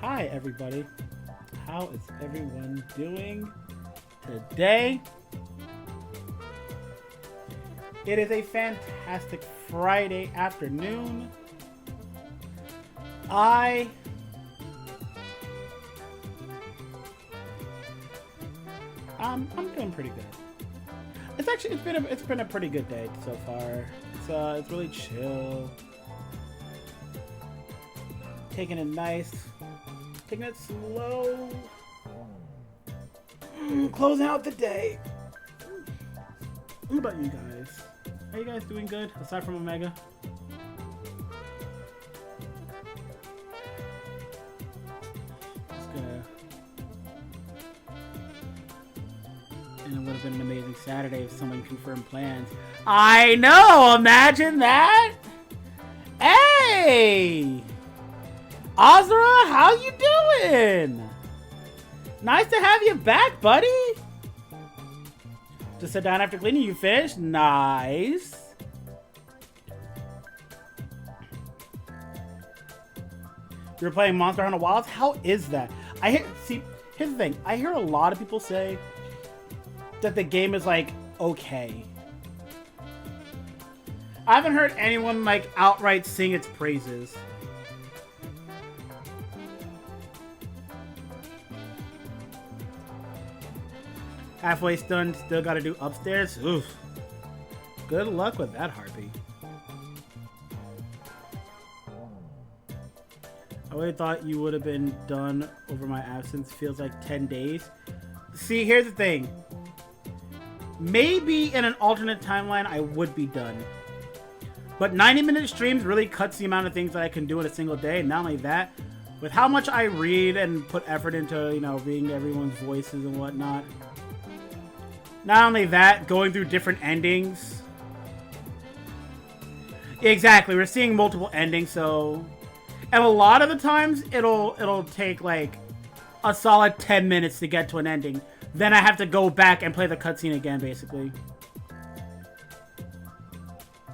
Hi everybody. How is everyone doing today? It is a fantastic Friday afternoon. I'm doing pretty good. It's been a pretty good day so far. It's really chill. Taking it nice. Taking it slow. Closing out the day. What about you guys? Are you guys doing good aside from Omega? And it would have been an amazing Saturday if someone confirmed plans. I know! Imagine that! Hey! Azra, how you doing? Nice to have you back, buddy! Just sit down after cleaning, you fish? Nice! You were playing Monster Hunter Wilds? How is that? See, here's the thing. I hear a lot of people say that the game is like okay. I haven't heard anyone like outright sing its praises. Halfway stunned, still gotta do upstairs. Oof. Good luck with that, Harpy. I really thought you would have been done over my absence. Feels like 10 days. See, here's the thing. Maybe in an alternate timeline, I would be done. But 90-minute streams really cuts the amount of things that I can do in a single day. And not only that, with how much I read and put effort into, you know, reading everyone's voices and whatnot. Not only that, going through different endings. Exactly, we're seeing multiple endings, so... And a lot of the times, it'll take, like, a solid 10 minutes to get to an ending. Then I have to go back and play the cutscene again, basically.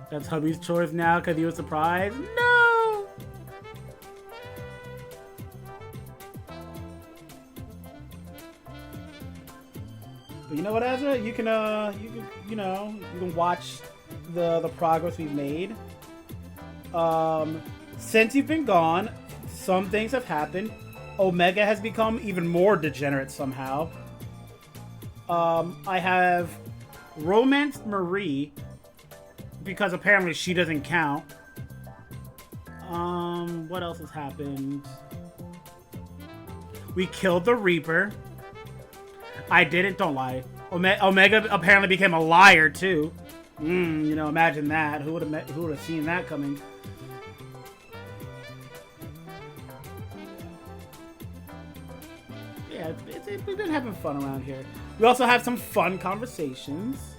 That's hubby's chores now, because he was surprised? No! But you know what, Ezra? You can watch the progress we've made. Since you've been gone, some things have happened. Omega has become even more degenerate somehow. I have romanced Marie because apparently she doesn't count. What else has happened? We killed the Reaper. I didn't, don't lie. Omega apparently became a liar too. You know, imagine that. Who would have seen that coming? Yeah, we've been having fun around here. We also have some fun conversations.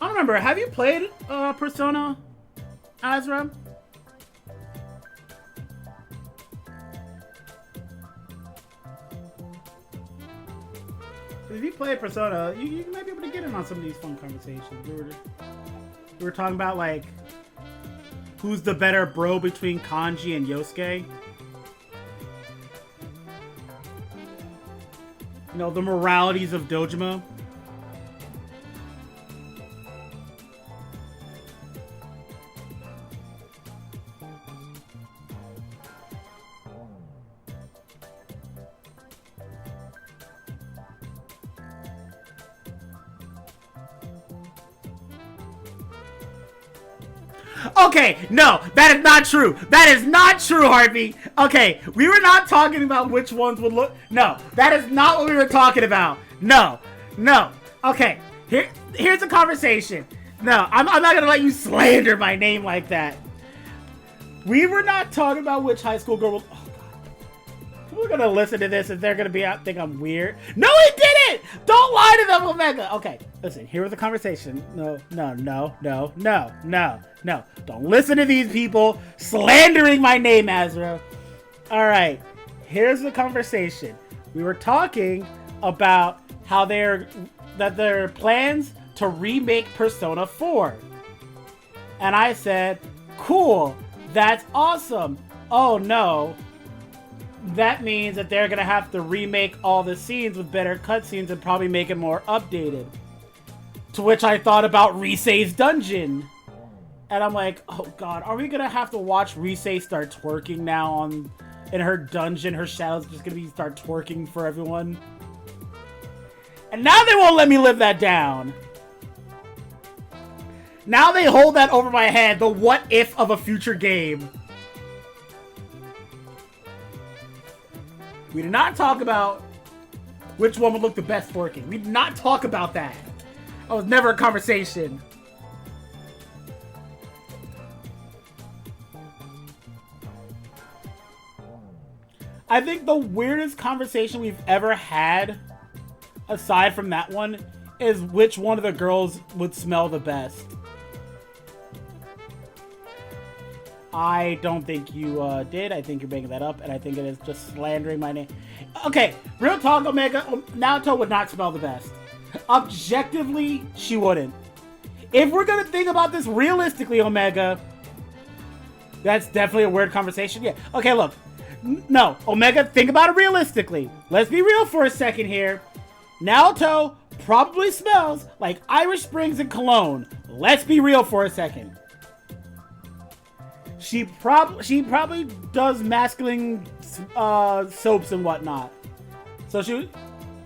I don't remember. Have you played Persona, Azra? If you play Persona, you might be able to get in on some of these fun conversations. We were talking about, like, who's the better bro between Kanji and Yosuke. You know, the moralities of Dojima. Okay, no, that is not true. That is not true, Harvey. Okay, we were not talking about which ones would look. No, that is not what we were talking about. No. Okay, here's the conversation. No, I'm not gonna let you slander my name like that. We were not talking about which high school girl. Oh God, people are gonna listen to this and they're gonna be out think I'm weird. No, he didn't. Don't lie to them, Omega. Okay, listen. Here was the conversation. No. Don't listen to these people slandering my name, Azra. All right, here's the conversation. We were talking about how there are plans to remake Persona 4. And I said, cool, That's awesome. Oh no. That means that they're gonna have to remake all the scenes with better cutscenes and probably make it more updated. To which I thought about Risei's dungeon. And I'm like, oh god, are we gonna have to watch Risei start twerking now in her dungeon? Her shadow's just gonna start twerking for everyone. And now they won't let me live that down. Now they hold that over my head, the what if of a future game. We did not talk about which one would look the best twerking. We did not talk about that. That was never a conversation. I think the weirdest conversation we've ever had, aside from that one, is which one of the girls would smell the best. I don't think you did. I think you're making that up, and I think it is just slandering my name. Okay, real talk, Omega. Naoto would not smell the best. Objectively, she wouldn't. If we're gonna think about this realistically, Omega, that's definitely a weird conversation. Yeah. Okay, look. No, Omega, think about it realistically. Let's be real for a second here. Naoto probably smells like Irish Springs and cologne. Let's be real for a second. She probably does masculine soaps and whatnot. So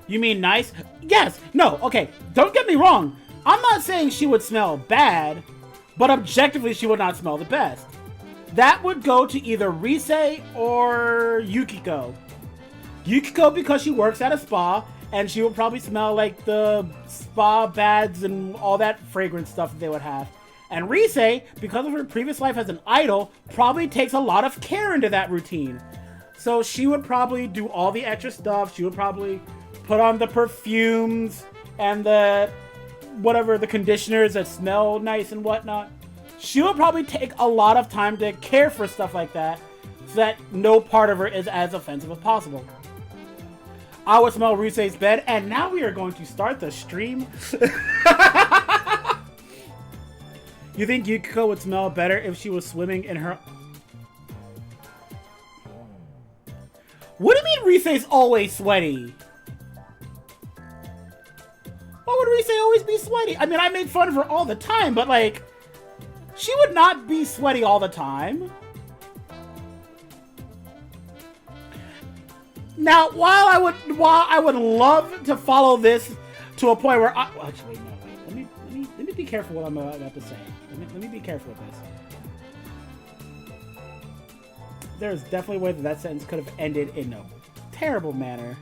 you mean nice? Yes. No. Okay. Don't get me wrong. I'm not saying she would smell bad, but objectively she would not smell the best. That would go to either Risei or Yukiko. Yukiko because she works at a spa, and she would probably smell like the spa baths and all that fragrance stuff that they would have. And Risei, because of her previous life as an idol, probably takes a lot of care into that routine. So she would probably do all the extra stuff. She would probably put on the perfumes and the conditioners that smell nice and whatnot. She would probably take a lot of time to care for stuff like that, so that no part of her is as offensive as possible. I would smell Risei's bed, and now we are going to start the stream. You think Yukiko would smell better if she was swimming in her... What do you mean Risei's always sweaty? Why would Risei always be sweaty? I mean, I make fun of her all the time, but like... She would not be sweaty all the time. Now, while I would love to follow this to a point where actually no, wait. Let me be careful what I'm about to say. Let me be careful with this. There's definitely a way that sentence could have ended in a terrible manner.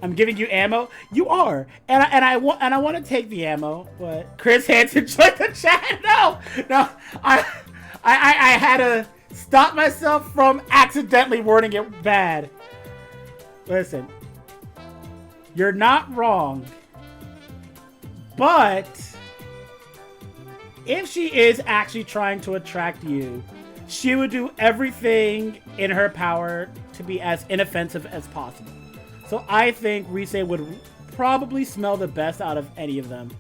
I'm giving you ammo. You are, and I want to take the ammo, but Chris Hansen joined the chat. No, I had to stop myself from accidentally wording it bad. Listen, you're not wrong, but if she is actually trying to attract you, she would do everything in her power to be as inoffensive as possible. So I think Risei would probably smell the best out of any of them.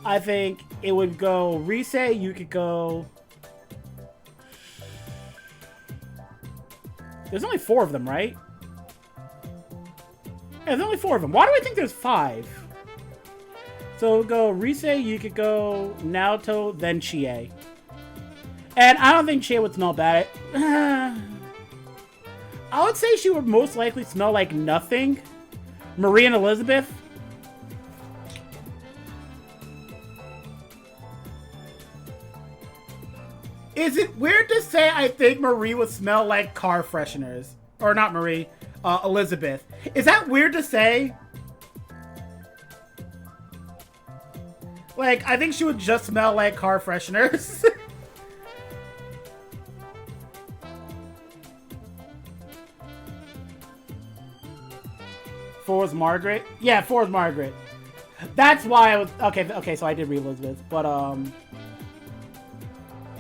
I think it would go Risei, Yukiko. There's only 4 of them, right? Yeah, there's only 4 of them. Why do I think there's 5? So it'll go Risei, Yukiko, Naoto, then Chie. And I don't think Chie would smell bad. I would say she would most likely smell like nothing. Marie and Elizabeth. Is it weird to say I think Marie would smell like car fresheners? Or not Marie, Elizabeth. Is that weird to say? Like, I think she would just smell like car fresheners. 4 was Margaret? Yeah, 4 was Margaret. That's why I was... Okay, so I did read Elizabeth. But,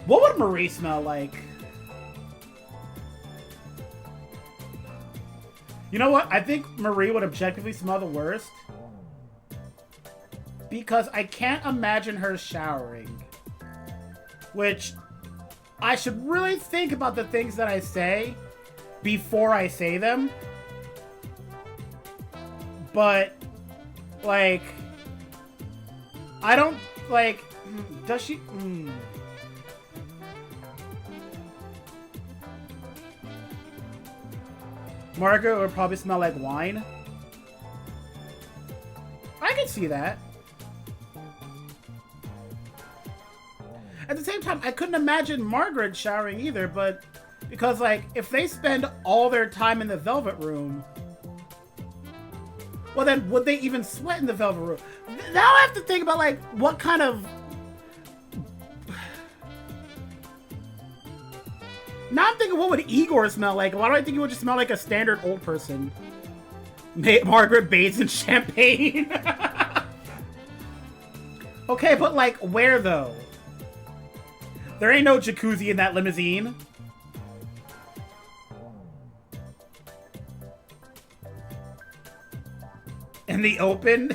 what would Marie smell like? You know what? I think Marie would objectively smell the worst. Because I can't imagine her showering. Which... I should really think about the things that I say before I say them. But, like, I don't, like, does she? Margaret would probably smell like wine. I can see that. At the same time, I couldn't imagine Margaret showering either, but because, like, if they spend all their time in the Velvet Room, well, then would they even sweat in the Velvet Room? Now I have to think about, like, what kind of... Now I'm thinking, what would Igor smell like? Why do I think he would just smell like a standard old person? Margaret bathes in champagne. Okay, but, like, where, though? There ain't no jacuzzi in that limousine. In the open?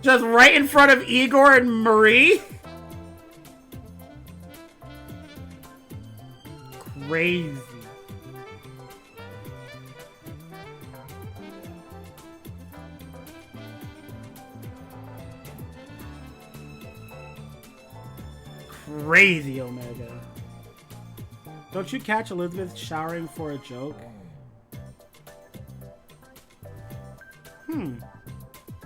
Just right in front of Igor and Marie? Crazy. Crazy, Omega. Don't you catch Elizabeth showering for a joke?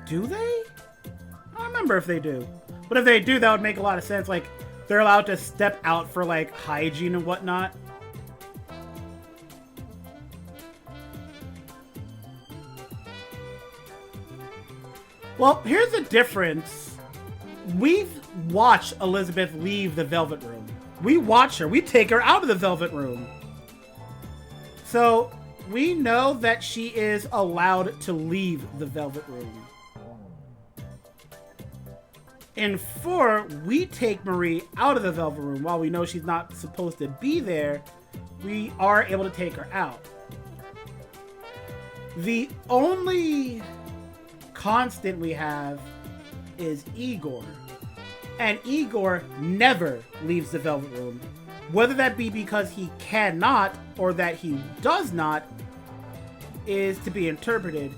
Do they? I don't remember if they do. But if they do, that would make a lot of sense. Like, they're allowed to step out for, like, hygiene and whatnot. Well, here's the difference. We've watched Elizabeth leave the Velvet Room. We watch her. We take her out of the Velvet Room. So, we know that she is allowed to leave the Velvet Room. In 4, we take Marie out of the Velvet Room. While we know she's not supposed to be there, we are able to take her out. The only constant we have is Igor. And Igor never leaves the Velvet Room. Whether that be because he cannot or that he does not is to be interpreted.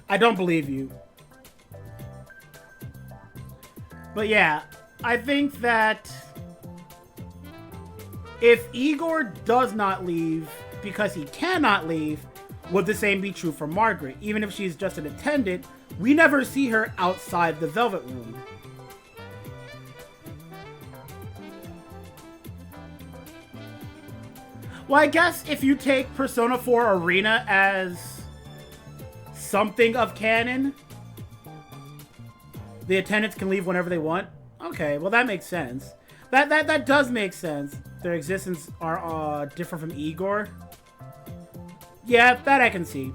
I don't believe you. But yeah, I think that if Igor does not leave because he cannot leave, would the same be true for Margaret? Even if she's just an attendant, we never see her outside the Velvet Room. Well, I guess if you take Persona 4 Arena as something of canon, the attendants can leave whenever they want. Okay, well that makes sense. That does make sense. Their existence are different from Igor. Yeah, that I can see.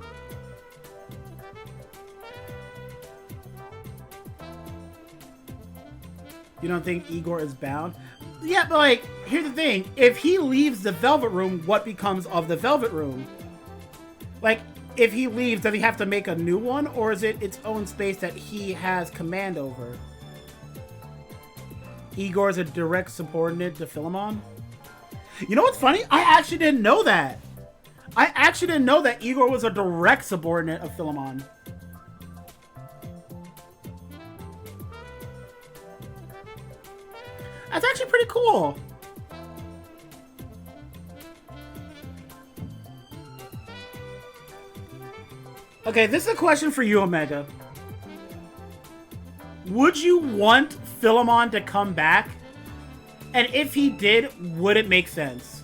You don't think Igor is bound? Yeah, but like, here's the thing. If he leaves the Velvet Room, what becomes of the Velvet Room? Like, if he leaves, does he have to make a new one? Or is it its own space that he has command over? Igor is a direct subordinate to Philemon? You know what's funny? I actually didn't know that. I actually didn't know that Igor was a direct subordinate of Philemon. That's actually pretty cool. Okay, this is a question for you, Omega. Would you want Philemon to come back? And if he did, would it make sense?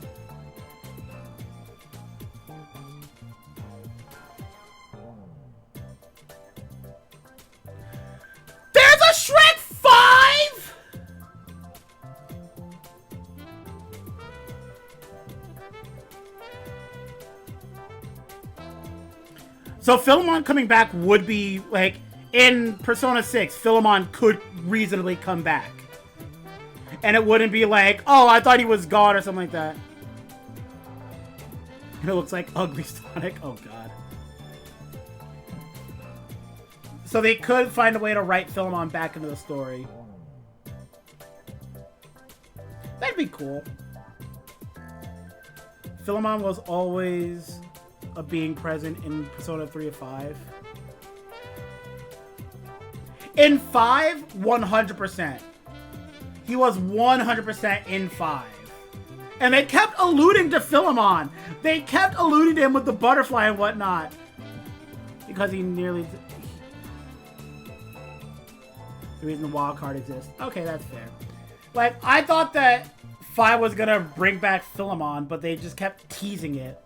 There's a Shrek 5?! So Philemon coming back would be, like, in Persona 6, Philemon could reasonably come back. And it wouldn't be like, oh, I thought he was gone or something like that. And it looks like ugly Sonic. Oh god. So they could find a way to write Philemon back into the story. That'd be cool. Philemon was always a being present in Persona 3 of 5. In 5, 100%. He was 100% in 5. And they kept alluding to Philemon. They kept alluding to him with the butterfly and whatnot. Because he nearly... The reason the wild card exists. Okay, that's fair. Like, I thought that 5 was gonna bring back Philemon, but they just kept teasing it.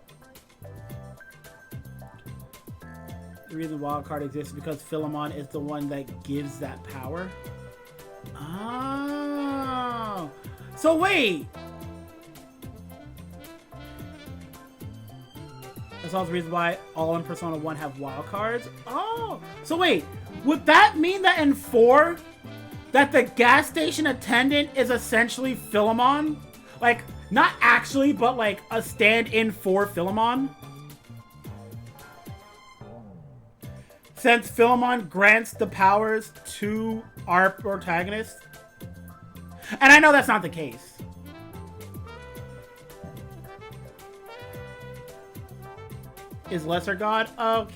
The reason the wild card exists is because Philemon is the one that gives that power. Oh. So wait. That's all the reason why all in Persona 1 have wild cards. Oh. So wait. Would that mean that in 4, that the gas station attendant is essentially Philemon? Like, not actually, but like a stand-in for Philemon? Since Philemon grants the powers to our protagonist. And I know that's not the case. Is Lesser God? Okay.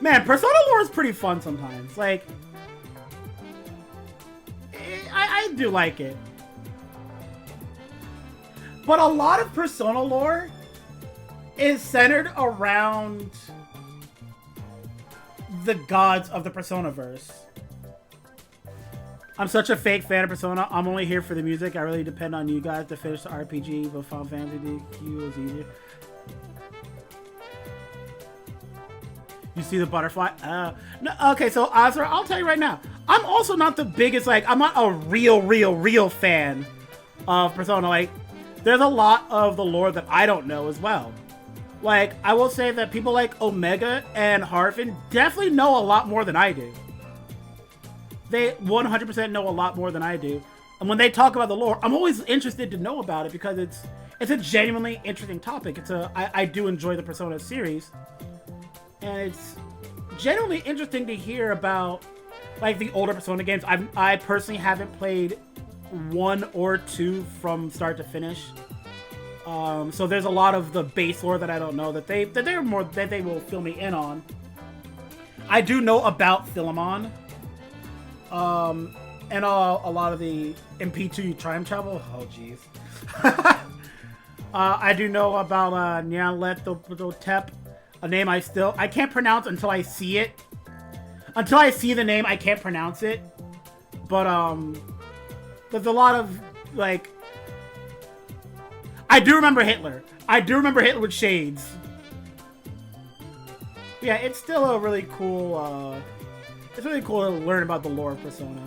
Man, Persona lore is pretty fun sometimes. Like, I do like it. But a lot of Persona lore is centered around the gods of the Personaverse. I'm such a fake fan of Persona. I'm only here for the music. I really depend on you guys to finish the RPG, but Final Fantasy DQ was easier. You see the butterfly? No, okay, so Azra, I'll tell you right now. I'm also not the biggest, like, I'm not a real fan of Persona. Like, there's a lot of the lore that I don't know as well. Like, I will say that people like Omega and Harfin definitely know a lot more than I do. They 100% know a lot more than I do. And when they talk about the lore, I'm always interested to know about it because it's a genuinely interesting topic. I do enjoy the Persona series. And it's genuinely interesting to hear about, like, the older Persona games. I personally haven't played 1 or 2 from start to finish. So there's a lot of the base lore that I don't know that they will fill me in on. I do know about Philemon. And a lot of the MP2 time travel. Oh jeez. I do know about Nyarlathotep. A name I can't pronounce until I see it. Until I see the name, I can't pronounce it. But, there's a lot of, like... I do remember Hitler. I do remember Hitler with shades. Yeah, it's still a really cool, it's really cool to learn about the lore of Persona.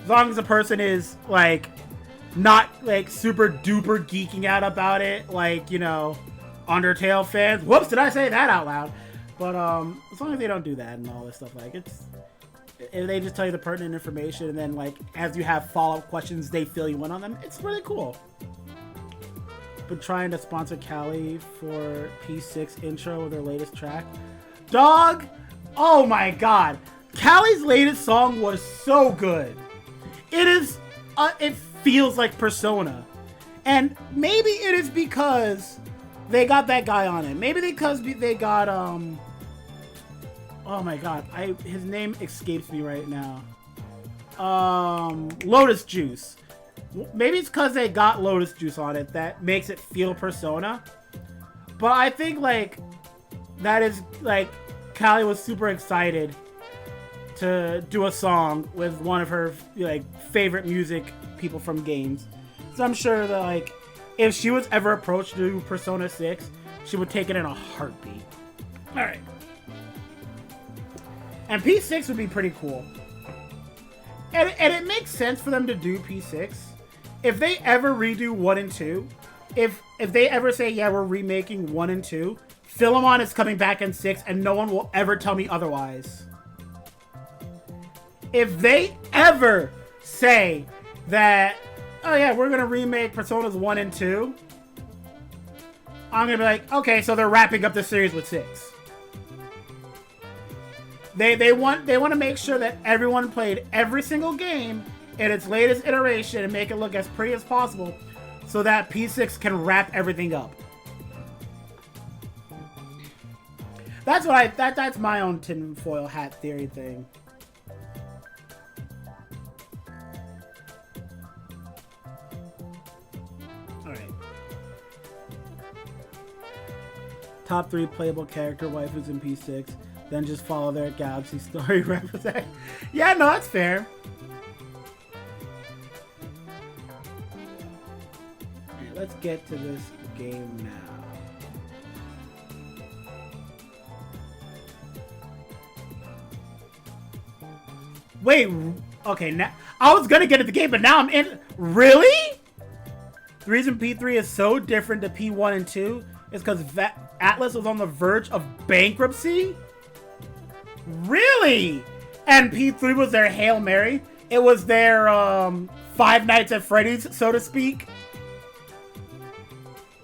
As long as the person is, like, not, like, super duper geeking out about it, like, you know... Undertale fans. Whoops, did I say that out loud? But as long as they don't do that and all this stuff, like they just tell you the pertinent information, and then like as you have follow-up questions, they fill you in on them. It's really cool. Been trying to sponsor Callie for P6 intro with their latest track. Dog, oh my god, Callie's latest song was so good. It is. It feels like Persona, and maybe it is because they got that guy on it. Maybe because they got, oh my god, his name escapes me right now. Lotus Juice. Maybe it's because they got Lotus Juice on it that makes it feel Persona. But I think, like, that is, like, Callie was super excited to do a song with one of her, like, favorite music people from games. So I'm sure that, like, if she was ever approached to do Persona 6, she would take it in a heartbeat. Alright. And P6 would be pretty cool. And it makes sense for them to do P6. If they ever redo 1 and 2, if they ever say, yeah, we're remaking 1 and 2, Philemon is coming back in 6, and no one will ever tell me otherwise. If they ever say that oh yeah, we're gonna remake Personas 1 and 2. I'm gonna be like, okay, so they're wrapping up the series with 6. They want to make sure that everyone played every single game in its latest iteration and make it look as pretty as possible, so that P6 can wrap everything up. That's what that's my own tinfoil hat theory thing. All right. Top 3 playable character waifus in P6. Then just follow their Galaxy story represent. Yeah, no, that's fair. Right, let's get to this game now. Wait, okay, now I was gonna get at the game, but now I'm in. Really? The reason P3 is so different to P1 and 2 is because Atlas was on the verge of bankruptcy? Really? And P3 was their Hail Mary? It was their Five Nights at Freddy's, so to speak?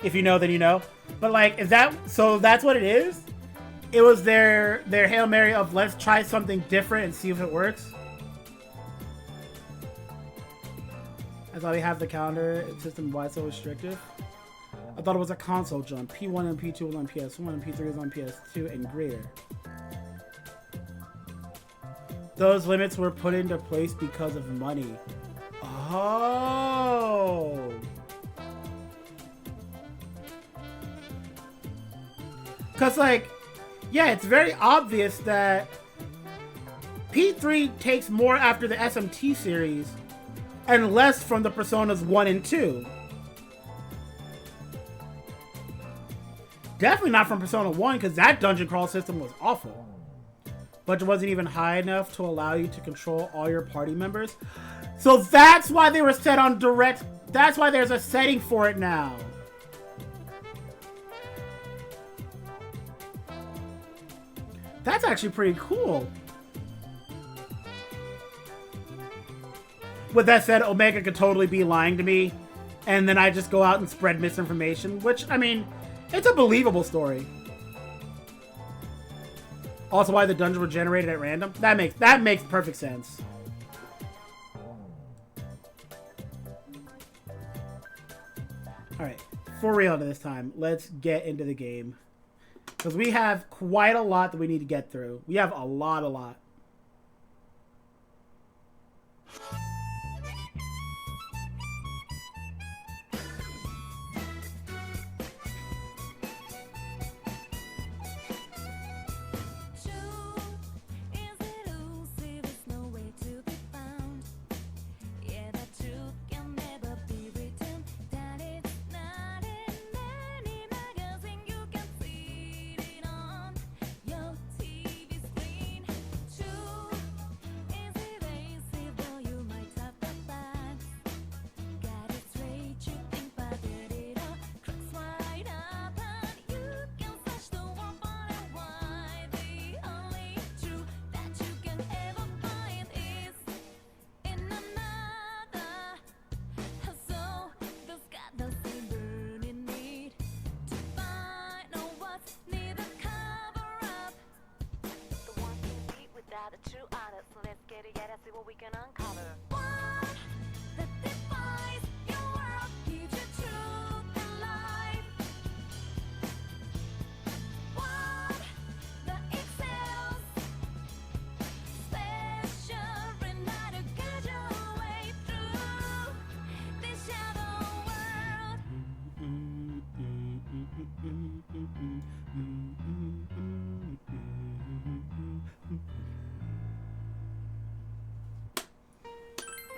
If you know, then you know. But like, is that, so that's what it is? It was their Hail Mary of let's try something different and see if it works? I thought we have the calendar system, why it's so restrictive. I thought it was a console jump. P1 and P2 was on PS1 and P3 was on PS2 and greater. Those limits were put into place because of money. Oh. Because, like, yeah, it's very obvious that P3 takes more after the SMT series and less from the Personas 1 and 2. Definitely not from Persona 1, because that dungeon crawl system was awful. Budget wasn't even high enough to allow you to control all your party members. So that's why they were set on direct. That's why there's a setting for it now. That's actually pretty cool. With that said, Omega could totally be lying to me, and then I just go out and spread misinformation, which, I mean, it's a believable story. Also, why the dungeons were generated at random? That makes perfect sense. All right, for real this time, let's get into the game, because we have quite a lot that we need to get through. We have a lot.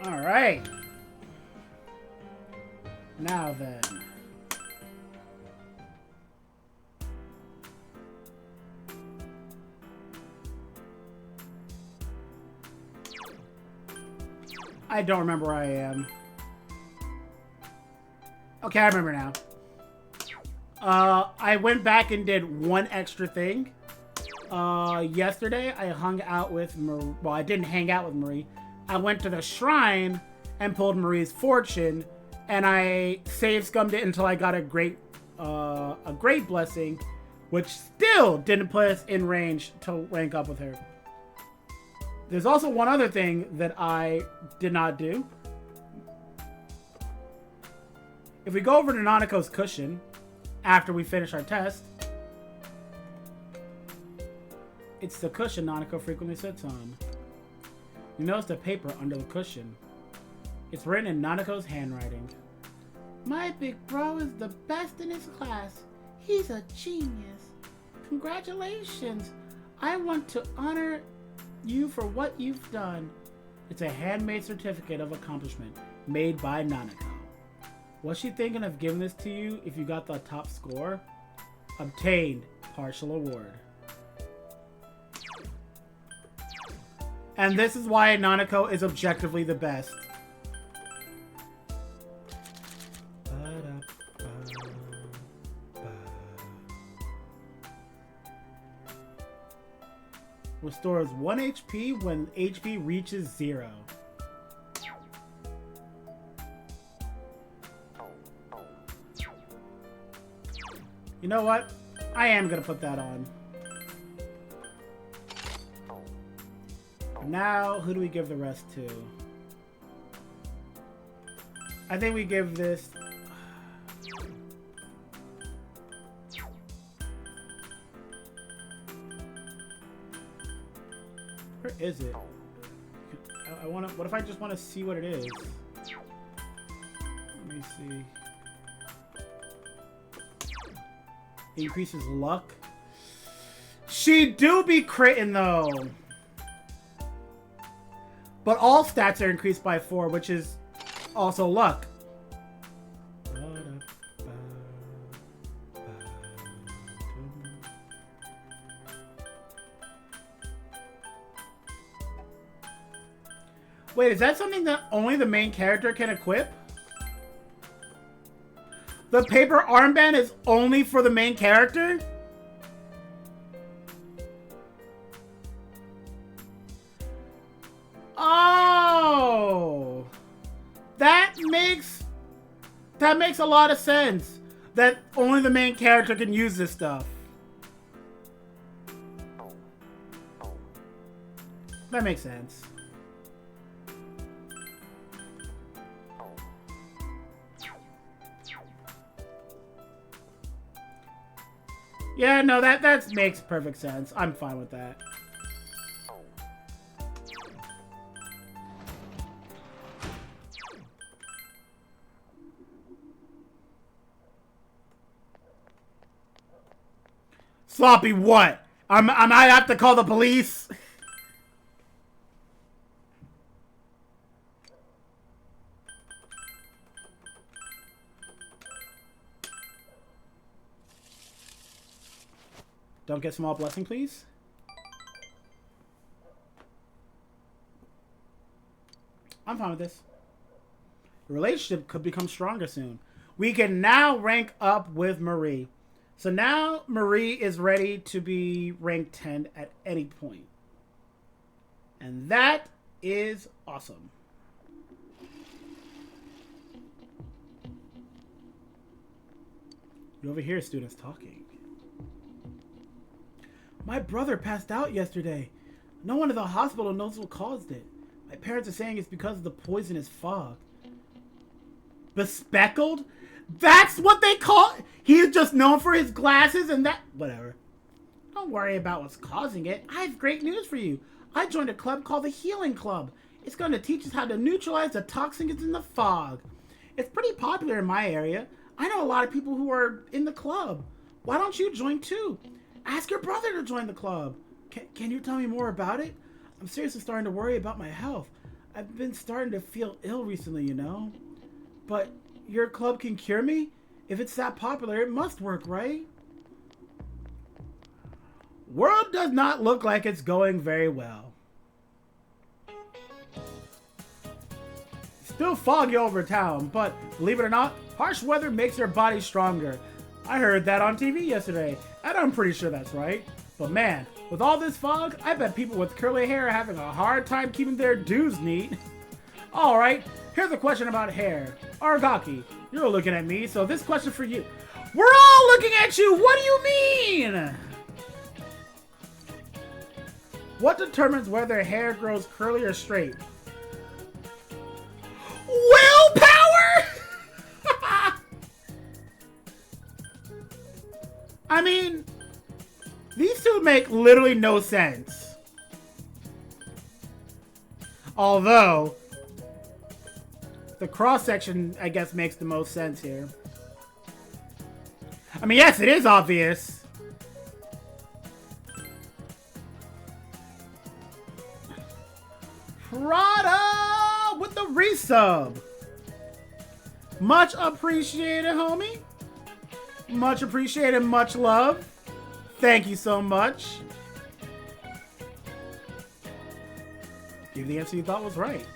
All right. Now then. I don't remember where I am. Okay, I remember now. I went back and did one extra thing. Yesterday, I hung out with Marie. Well, I didn't hang out with Marie. I went to the shrine and pulled Marie's fortune, and I save scummed it until I got a great blessing, which still didn't put us in range to rank up with her. There's also one other thing that I did not do. If we go over to Nanako's cushion after we finish our test, it's the cushion Nanako frequently sits on. You notice the paper under the cushion. It's written in Nanako's handwriting. My big bro is the best in his class. He's a genius. Congratulations. I want to honor you for what you've done. It's a handmade certificate of accomplishment made by Nanako. Was she thinking of giving this to you if you got the top score? Obtained partial award. And this is why Nanako is objectively the best. Restores 1 HP when HP reaches 0. You know what? I am gonna put that on. Now, who do we give the rest to? I think we give this... Where is it? I wanna... What if I just want to see what it is? Let me see. Increases luck. She do be critting though. But all stats are increased by 4, which is also luck. Wait, is that something that only the main character can equip? The paper armband is only for the main character? Oh! That makes a lot of sense. That only the main character can use this stuff. That makes sense. Yeah, no, that makes perfect sense. I'm fine with that. Sloppy what? I might have to call the police. Don't get small blessing, please. I'm fine with this. The relationship could become stronger soon. We can now rank up with Marie. So now Marie is ready to be ranked 10 at any point. And that is awesome. You overhear students talking. My brother passed out yesterday. No one at the hospital knows what caused it. My parents are saying it's because of the poisonous fog. Bespeckled? That's what they call it? He's just known for his glasses and that... Whatever. Don't worry about what's causing it. I have great news for you. I joined a club called the Healing Club. It's going to teach us how to neutralize the toxins in the fog. It's pretty popular in my area. I know a lot of people who are in the club. Why don't you join too? Ask your brother to join the club. Can you tell me more about it? I'm seriously starting to worry about my health. I've been starting to feel ill recently, you know? But your club can cure me? If it's that popular, it must work, right? World does not look like it's going very well. Still foggy over town, but believe it or not, harsh weather makes your body stronger. I heard that on TV yesterday, and I'm pretty sure that's right. But man, with all this fog, I bet people with curly hair are having a hard time keeping their dues neat. Alright, Here's a question about hair. Argaki, you're looking at me, so this question for you. We're all looking at you! What do you mean? What determines whether hair grows curly or straight? Willpower? I mean, these two make literally no sense. Although, the cross-section, I guess, makes the most sense here. I mean, yes, it is obvious. Prada with the resub. Much appreciated, homie. Much appreciated, much love. Thank you so much. Give the answer you thought was right.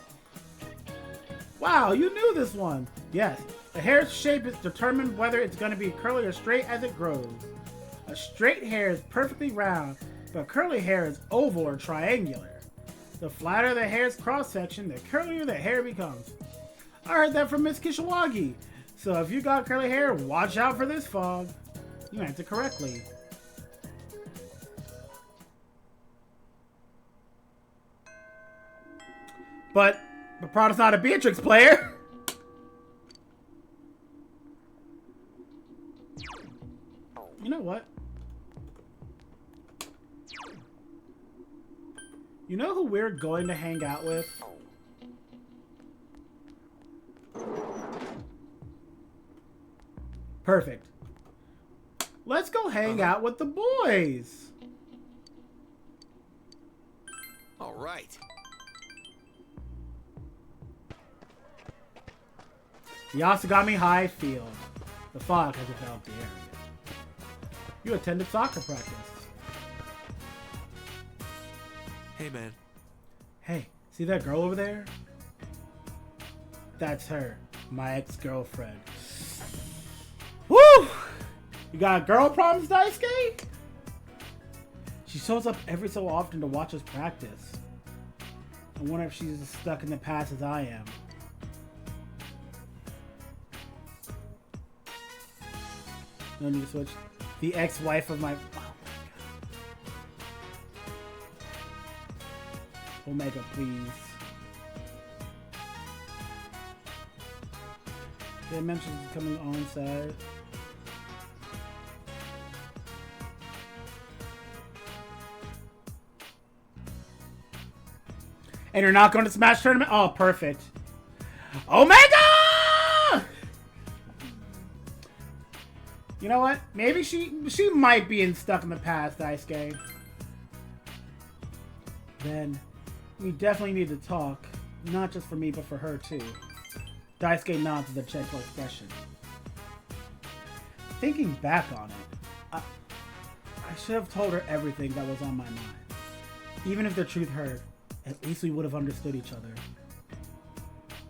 Wow, you knew this one. Yes, the hair's shape is determined whether it's going to be curly or straight as it grows. A straight hair is perfectly round, but curly hair is oval or triangular. The flatter the hair's cross-section, the curlier the hair becomes. I heard that from Miss Kishiwagi. So if you got curly hair, watch out for this fog. You answered correctly. But Prada's not a Beatrix player. You know what? You know who we're going to hang out with? Perfect. Let's go hang out with the boys. All right. The Asagami High Field. The fog has enveloped the area. You attended soccer practice. Hey, man. Hey, see that girl over there? That's her, my ex-girlfriend. Woo! You got girl problems, Daisuke? She shows up every so often to watch us practice. I wonder if she's as stuck in the past as I am. No need to switch. The ex-wife of my... Oh my god. Omega, please. They mentioned it's coming on side. And you're not going to Smash Tournament? Oh, perfect. Omega! You know what? Maybe she might be stuck in the past, Daisuke. Then we definitely need to talk. Not just for me, but for her too. Daisuke nods with a gentle expression. Thinking back on it, I should have told her everything that was on my mind. Even if the truth hurt, at least we would have understood each other.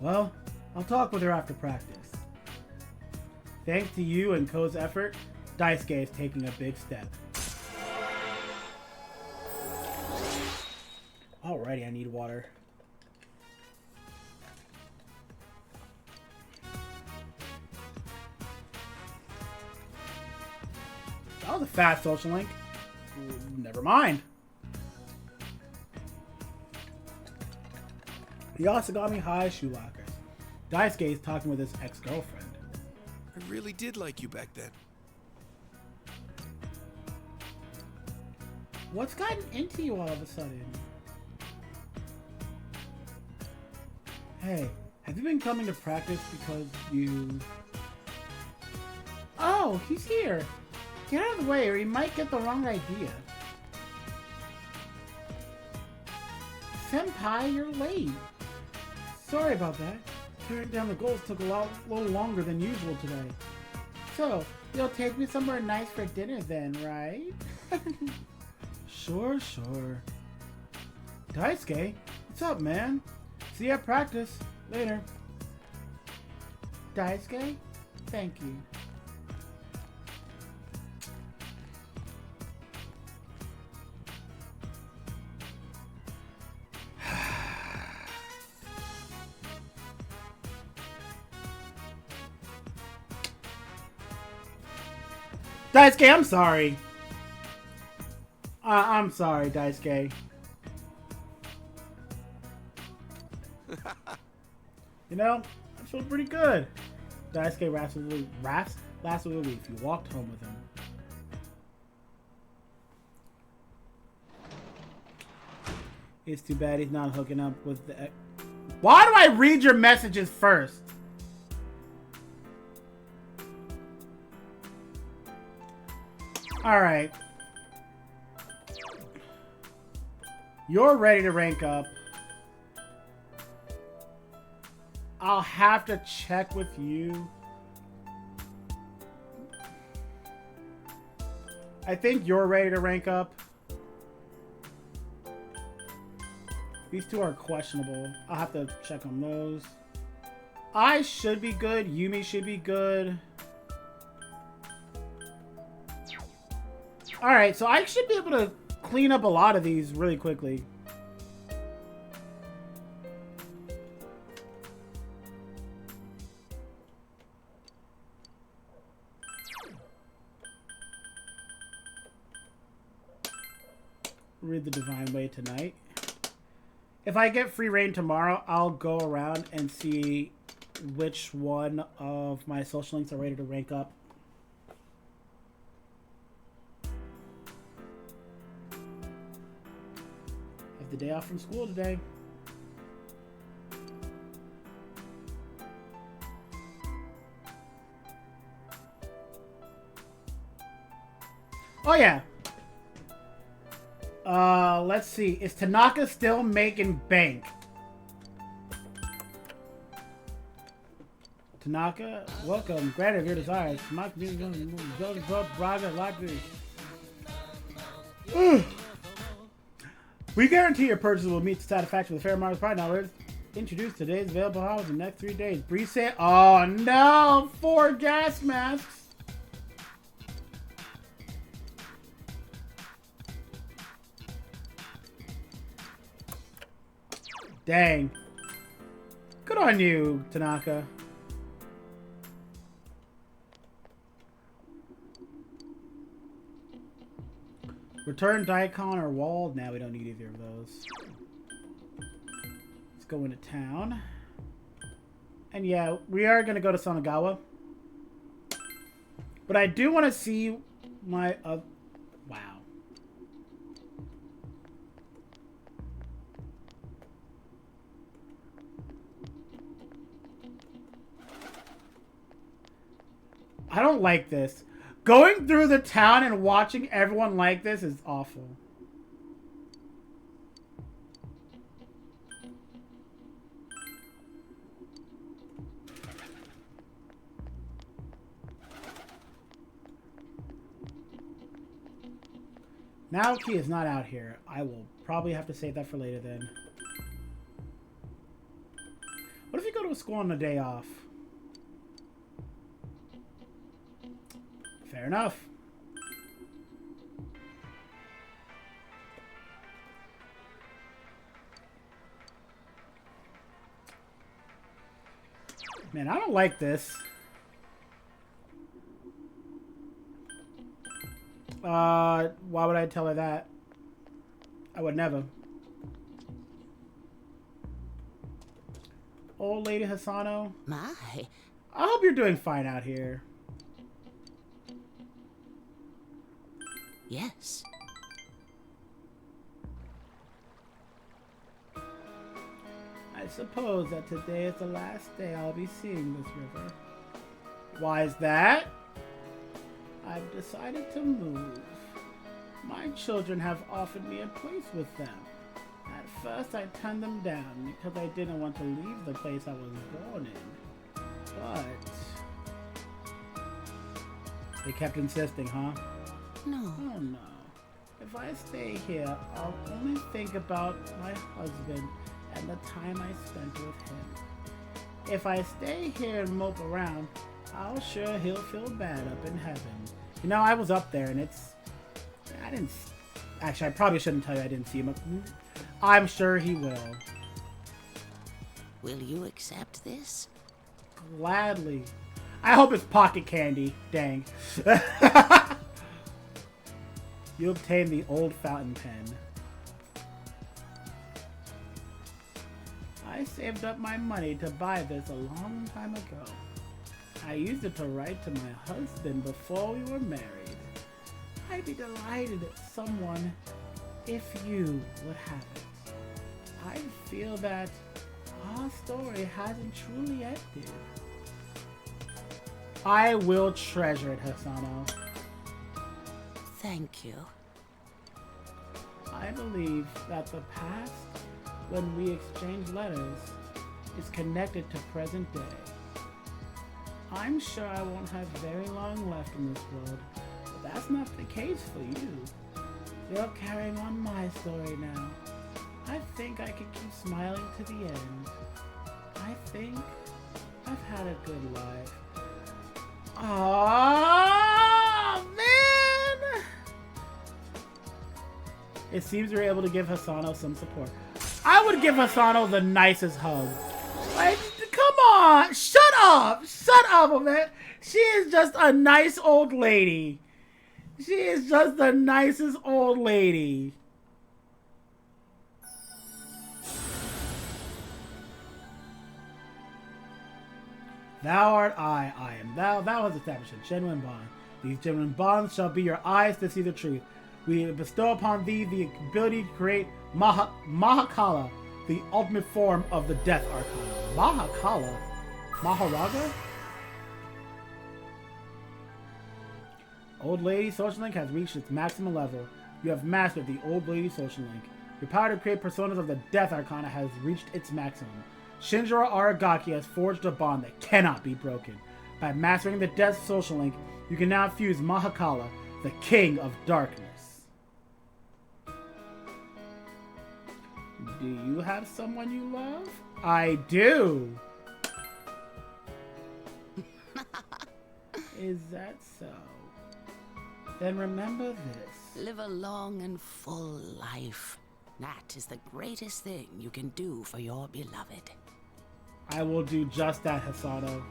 Well, I'll talk with her after practice. Thanks to you and Ko's effort, Daisuke is taking a big step. Alrighty, I need water. That was a fast social link. Never mind. The Asagami High shoe lockers. Daisuke is talking with his ex-girlfriend. I really did like you back then. What's gotten into you all of a sudden? Hey, have you been coming to practice because you... Oh, he's here. Get out of the way or he might get the wrong idea. Senpai, you're late. Sorry about that. Tearing down the goals took a little longer than usual today. So, you'll take me somewhere nice for dinner then, right? Sure. Daisuke, what's up, man? See you at practice. Later. Daisuke, thank you. Daisuke, I'm sorry. I'm sorry, Daisuke. You know, I feel pretty good. Daisuke raps last week if you walked home with him. It's too bad he's not hooking up with the... Why do I read your messages first? Alright. You're ready to rank up. I'll have to check with you. I think you're ready to rank up. These two are questionable. I'll have to check on those. I should be good. Yumi should be good. Alright, so I should be able to clean up a lot of these really quickly. Read the Divine Way tonight. If I get free reign tomorrow, I'll go around and see which one of my social links are ready to rank up. Have the day off from school today. Oh yeah. Let's see. Is Tanaka still making bank? Tanaka, welcome. Granted of your desires. We guarantee your purchase will meet the satisfaction with fair market price. Now let's introduce today's available offers in the next 3 days. Pre-sale. Oh no! 4 gas masks. Dang. Good on you, Tanaka. Return Daikon or Walled. Now we don't need either of those. Let's go into town. And yeah, we are going to go to Sanagawa. But I do want to see my... wow. I don't like this. Going through the town and watching everyone like this is awful. Naoki is not out here. I will probably have to save that for later then. What if you go to a school on a day off? Fair enough. Man, I don't like this. Why would I tell her that? I would never. Old Lady Hasano. My. I hope you're doing fine out here. Yes. I suppose that today is the last day I'll be seeing this river. Why is that? I've decided to move. My children have offered me a place with them. At first I turned them down because I didn't want to leave the place I was born in. But they kept insisting, huh? No. Oh no. If I stay here, I'll only think about my husband and the time I spent with him. If I stay here and mope around, I'm sure he'll feel bad up in heaven. You know, I was up there and I didn't... Actually, I probably shouldn't tell you I didn't see him. I'm sure he will. Will you accept this? Gladly. I hope it's pocket candy. Dang. You obtain the old fountain pen. I saved up my money to buy this a long time ago. I used it to write to my husband before we were married. I'd be delighted if someone, if you, would have it. I feel that our story hasn't truly ended. I will treasure it, Hisano. Thank you. I believe that the past, when we exchange letters, is connected to present day. I'm sure I won't have very long left in this world, but that's not the case for you. You're carrying on my story now. I think I can keep smiling to the end. I think I've had a good life. Aww, man! It seems we were able to give Hisano some support. I would give Hisano the nicest hug. Like, come on! Shut up! Shut up, man! She is just a nice old lady. She is just the nicest old lady. Thou art I am thou. Thou hast established a genuine bond. These genuine bonds shall be your eyes to see the truth. We bestow upon thee the ability to create Mahakala, the ultimate form of the Death Arcana. Mahakala? Maharaga? Old Lady Social Link has reached its maximum level. You have mastered the Old Lady Social Link. Your power to create personas of the Death Arcana has reached its maximum. Shinjiro Aragaki has forged a bond that cannot be broken. By mastering the Death Social Link, you can now fuse Mahakala, the King of Darkness. Do you have someone you love? I do! Is that so? Then remember this. Live a long and full life. That is the greatest thing you can do for your beloved. I will do just that, Hisano.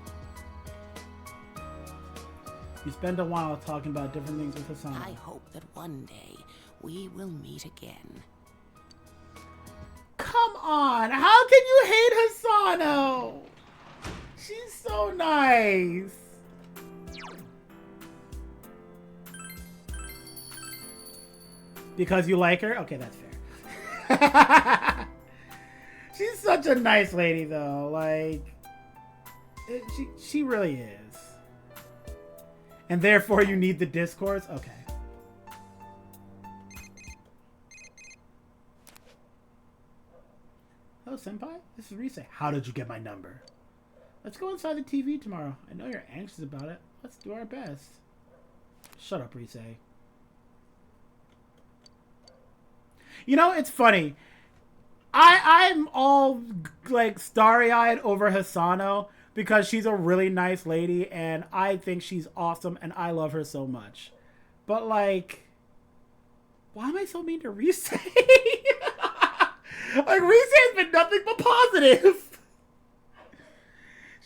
You spend a while talking about different things with Hisano. I hope that one day we will meet again. Come on! How can you hate Hisano? She's so nice. Because you like her? Okay, that's fair. She's such a nice lady, though. Like, she really is. And therefore, you need the discourse? Okay. Hello, Senpai. This is Rise. How did you get my number? Let's go inside the TV tomorrow. I know you're anxious about it. Let's do our best. Shut up, Rise. You know, it's funny. I'm all, like, starry-eyed over Hisano because she's a really nice lady, and I think she's awesome, and I love her so much. But, like, why am I so mean to Rise? Like, Rise has been nothing but positive.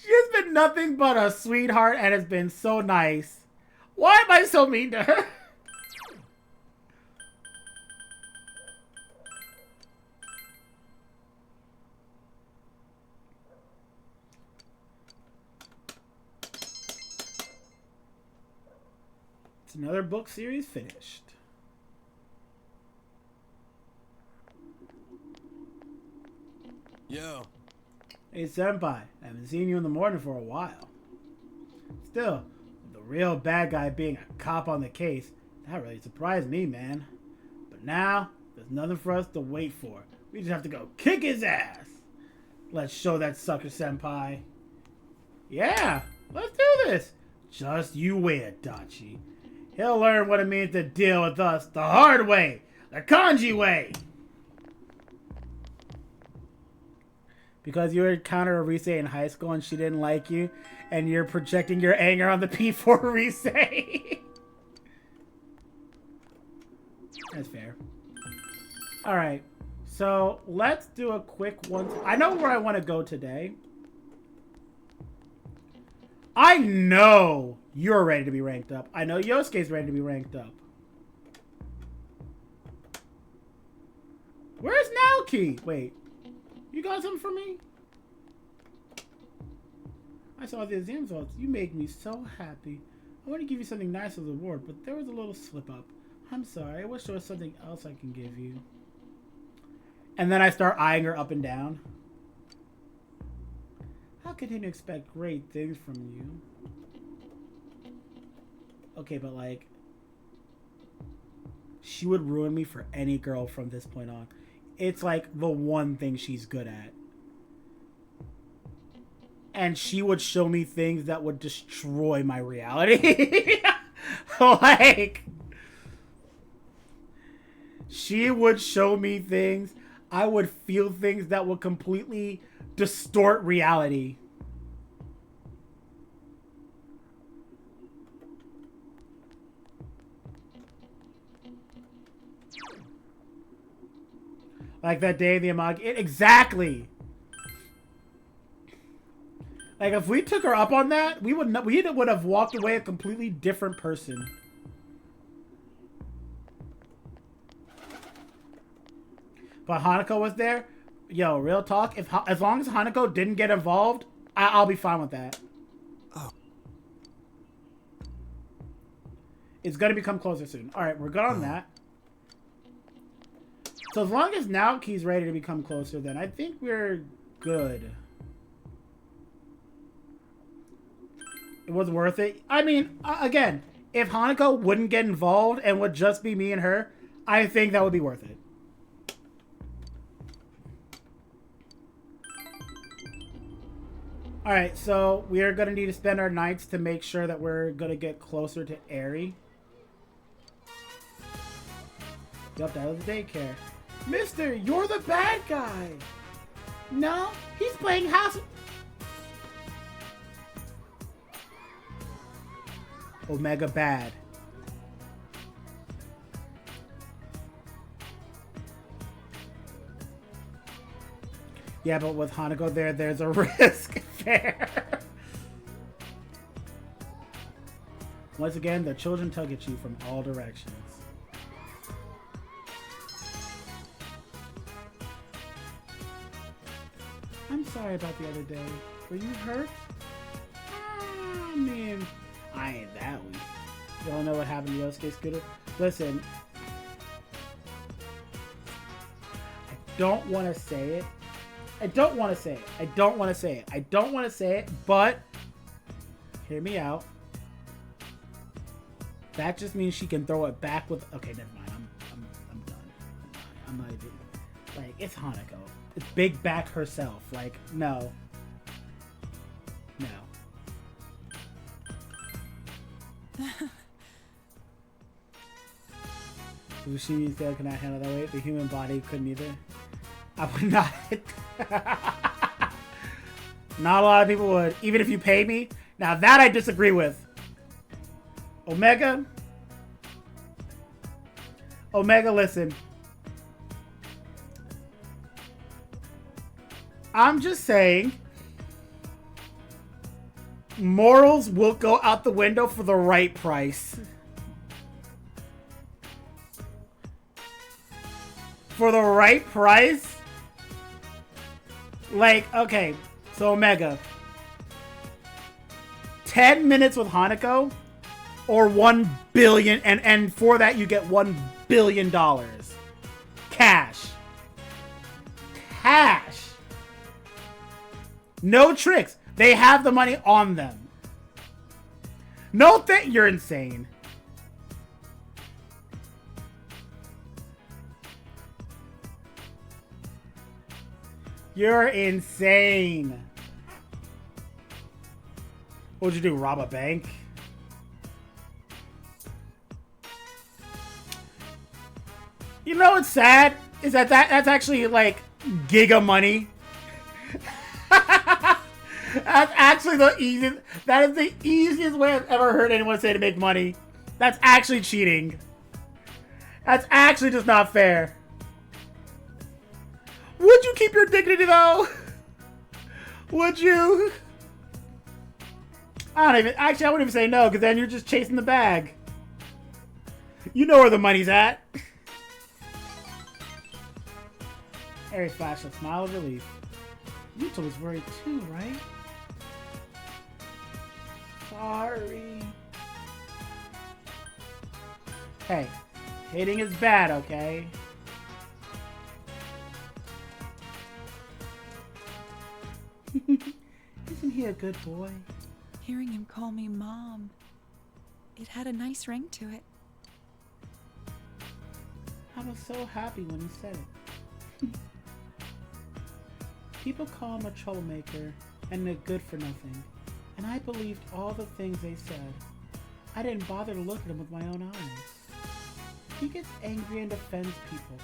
She has been nothing but a sweetheart and has been so nice. Why am I so mean to her? Another book series finished. Yo. Hey, Senpai. I haven't seen you in the morning for a while. Still, the real bad guy being a cop on the case, that really surprised me, man. But now, there's nothing for us to wait for. We just have to go kick his ass. Let's show that sucker, Senpai. Yeah, let's do this. Just you wait, Adachi. He'll learn what it means to deal with us the hard way, the kanji way. Because you encountered Rise in high school and she didn't like you, and you're projecting your anger on the P4 Rise. That's fair. Alright, so let's do a quick one. I know where I want to go today. I know you're ready to be ranked up. I know Yosuke's ready to be ranked up. Where's Naoki? Wait. You got something for me? I saw the exam results. You made me so happy. I want to give you something nice as a reward, but there was a little slip up. I'm sorry. I wish there was something else I can give you. And then I start eyeing her up and down. How could he expect great things from you? Okay, but like, she would ruin me for any girl from this point on. It's like the one thing she's good at. And she would show me things that would destroy my reality. Like, she would show me things. I would feel things that would completely distort reality. Like that day, the Amagi. Exactly. Like if we took her up on that, we would have walked away a completely different person. But Hanako was there. Yo, real talk. As long as Hanako didn't get involved, I'll be fine with that. Oh. It's gonna become closer soon. All right, we're good on that. So as long as Naoki's ready to become closer, then I think we're good. It was worth it. I mean, again, if Hanako wouldn't get involved and would just be me and her, I think that would be worth it. Alright, so we are going to need to spend our nights to make sure that we're going to get closer to Eri. Yup, that was the daycare. Mister, you're the bad guy! No, he's playing house... Omega bad. Yeah, but with Hanako there, there's a risk there. Once again, the children tug at you from all directions. I'm sorry about the other day. Were you hurt? I mean, I ain't that weak. Y'all know what happened to Yosuke Scooter? Listen, I don't want to say it. I don't want to say it. I don't want to say it. I don't want to say it, but hear me out. That just means she can throw it back with... Okay, never mind. I'm done. I'm not even... Like, it's Hanako. It's Big Back herself. Like, no. No. Sushimi said, "Can I handle that weight?" The human body couldn't either. I would not. Not a lot of people would, even if you pay me. Now that I disagree with. Omega, listen. I'm just saying, morals will go out the window for the right price. For the right price? Like, okay, so Omega. 10 minutes with Hanako, or 1 billion, and for that you get $1 billion. Cash. Cash. No tricks. They have the money on them. No thing. You're insane. You're insane. What'd you do? Rob a bank? You know what's sad? Is that's actually like giga money. That's actually the easiest. That is the easiest way I've ever heard anyone say to make money. That's actually cheating. That's actually just not fair. Would you keep your dignity though? Would you? I don't even. Actually, I wouldn't even say no, because then you're just chasing the bag. You know where the money's at. Aries flashed a smile of relief. Yuta was worried too, right? Sorry. Hey, hating is bad, okay? Isn't he a good boy? Hearing him call me Mom, it had a nice ring to it. I was so happy when he said it. People call him a troublemaker and a good for nothing, and I believed all the things they said. I didn't bother to look at him with my own eyes. He gets angry and defends people.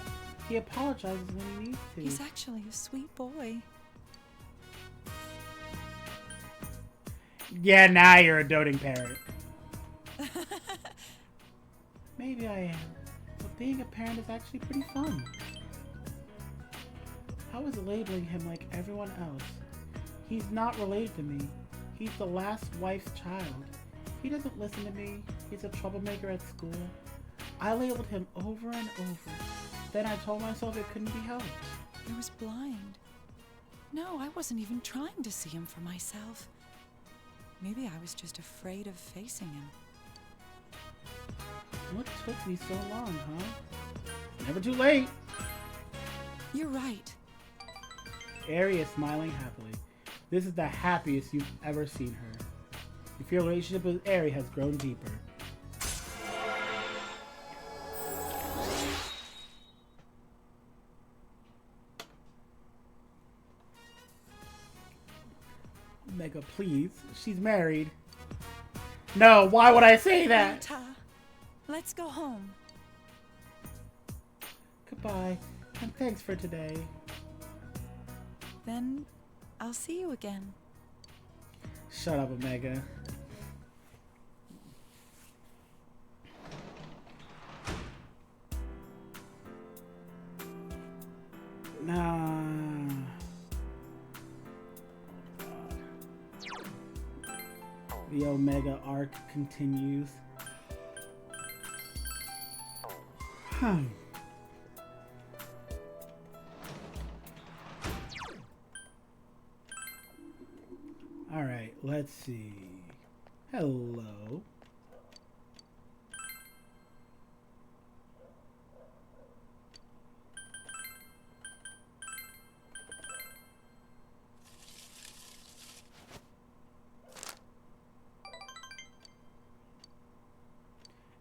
He apologizes when he needs to. He's actually a sweet boy. Yeah, now you're a doting parent. Maybe I am, but being a parent is actually pretty fun. I was labeling him like everyone else. He's not related to me. He's the last wife's child. He doesn't listen to me. He's a troublemaker at school. I labeled him over and over. Then I told myself it couldn't be helped. I was blind. No, I wasn't even trying to see him for myself. Maybe I was just afraid of facing him. What took me so long, huh? Never too late. You're right. Aerie is smiling happily. This is the happiest you've ever seen her. You feel your relationship with Aerie has grown deeper. Mega, please. She's married. No, why would I say that? Yuta, let's go home. Goodbye, and thanks for today. Then I'll see you again. Shut up, Omega. Nah. The Omega arc continues. Alright, let's see. Hello.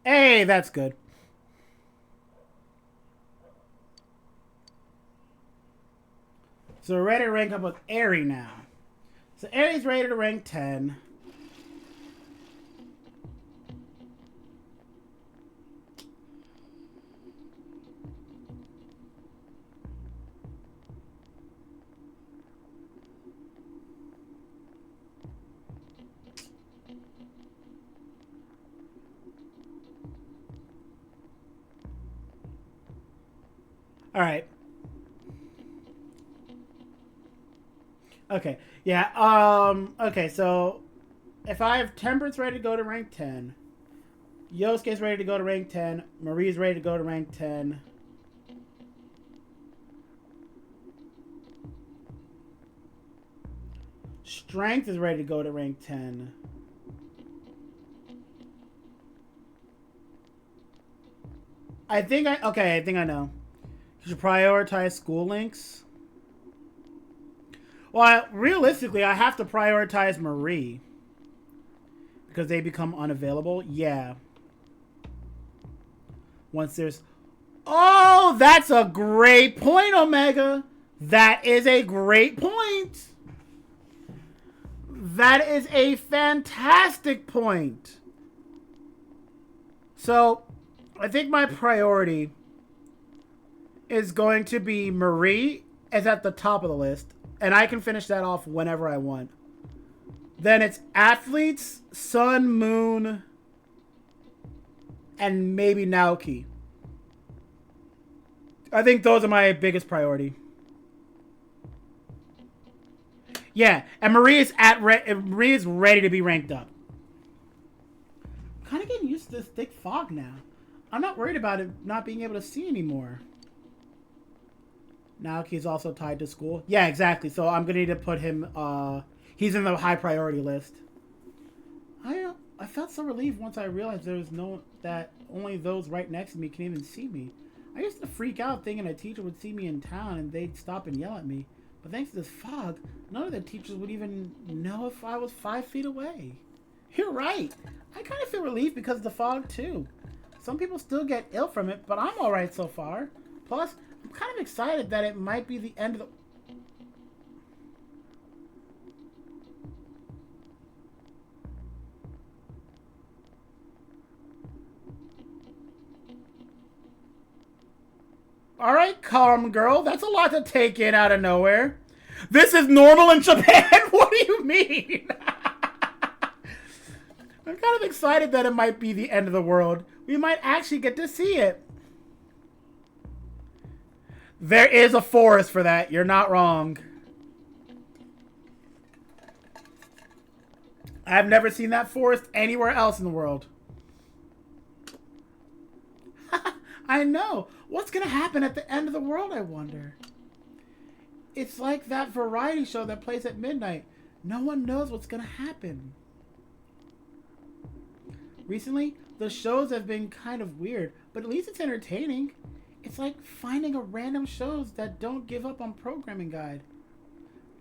Hey, that's good. So we're ready to rank up with Aerie now. So Aerie's rated to rank 10. All right. Okay. Yeah. Okay. So, if I have Temperance ready to go to rank 10, Yosuke's ready to go to rank 10, Marie's ready to go to rank 10. Strength is ready to go to rank 10. I think I know. You should prioritize school links. Well, realistically, I have to prioritize Marie. Because they become unavailable. Yeah. Once there's... Oh, that's a great point, Omega. That is a great point. That is a fantastic point. So, I think my priority is going to be Marie is at the top of the list. And I can finish that off whenever I want. Then it's athletes, Sun, Moon, and maybe Naoki. I think those are my biggest priority. Yeah, and Marie is ready to be ranked up. I'm kind of getting used to this thick fog now. I'm not worried about it not being able to see anymore. Naoki's also tied to school. Yeah, exactly. So I'm gonna need to put him. He's in the high priority list. I felt so relieved once I realized there was that only those right next to me can even see me. I used to freak out thinking a teacher would see me in town and they'd stop and yell at me. But thanks to this fog, none of the teachers would even know if I was 5 feet away. You're right. I kind of feel relieved because of the fog too. Some people still get ill from it, but I'm alright so far. Plus, I'm kind of excited that it might be the end of the... Alright, calm girl. That's a lot to take in out of nowhere. This is normal in Japan? What do you mean? I'm kind of excited that it might be the end of the world. We might actually get to see it. There is a forest for that. You're not wrong. I've never seen that forest anywhere else in the world. I know. What's going to happen at the end of the world, I wonder? It's like that variety show that plays at midnight. No one knows what's going to happen. Recently, the shows have been kind of weird, but at least it's entertaining. It's like finding a random shows that don't give up on programming guide.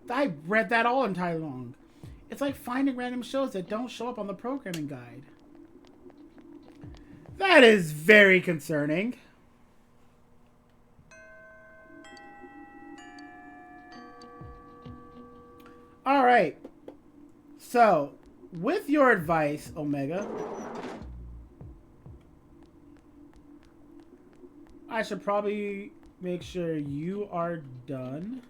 I read that all entirely wrong. It's like finding random shows that don't show up on the programming guide. That is very concerning. Alright. So, with your advice, Omega, I should probably make sure you are done.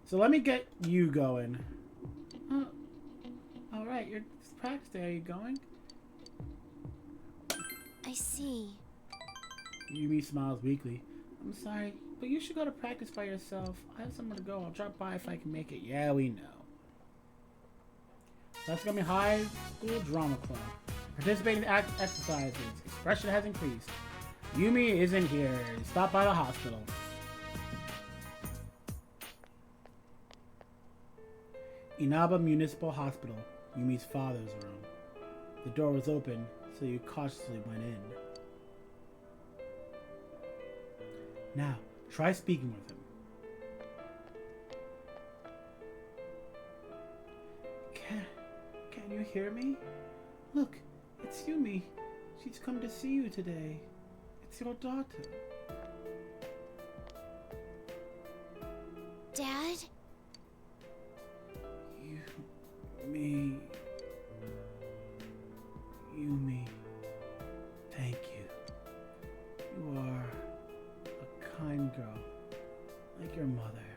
So let me get you going. Alright, you're practicing. Are you going? I see. Yumi smiles weakly. I'm sorry, but you should go to practice by yourself. I have somewhere to go. I'll drop by if I can make it. Yeah, we know. That's gonna be high school drama club. Participating exercises. Expression has increased. Yumi isn't here. Stop by the hospital. Inaba Municipal Hospital. Yumi's father's room. The door was open, so you cautiously went in. Now, try speaking with him. Can you hear me? Look, it's Yumi. She's come to see you today. It's your daughter. Dad? Yumi. Thank you. You are a kind girl, like your mother.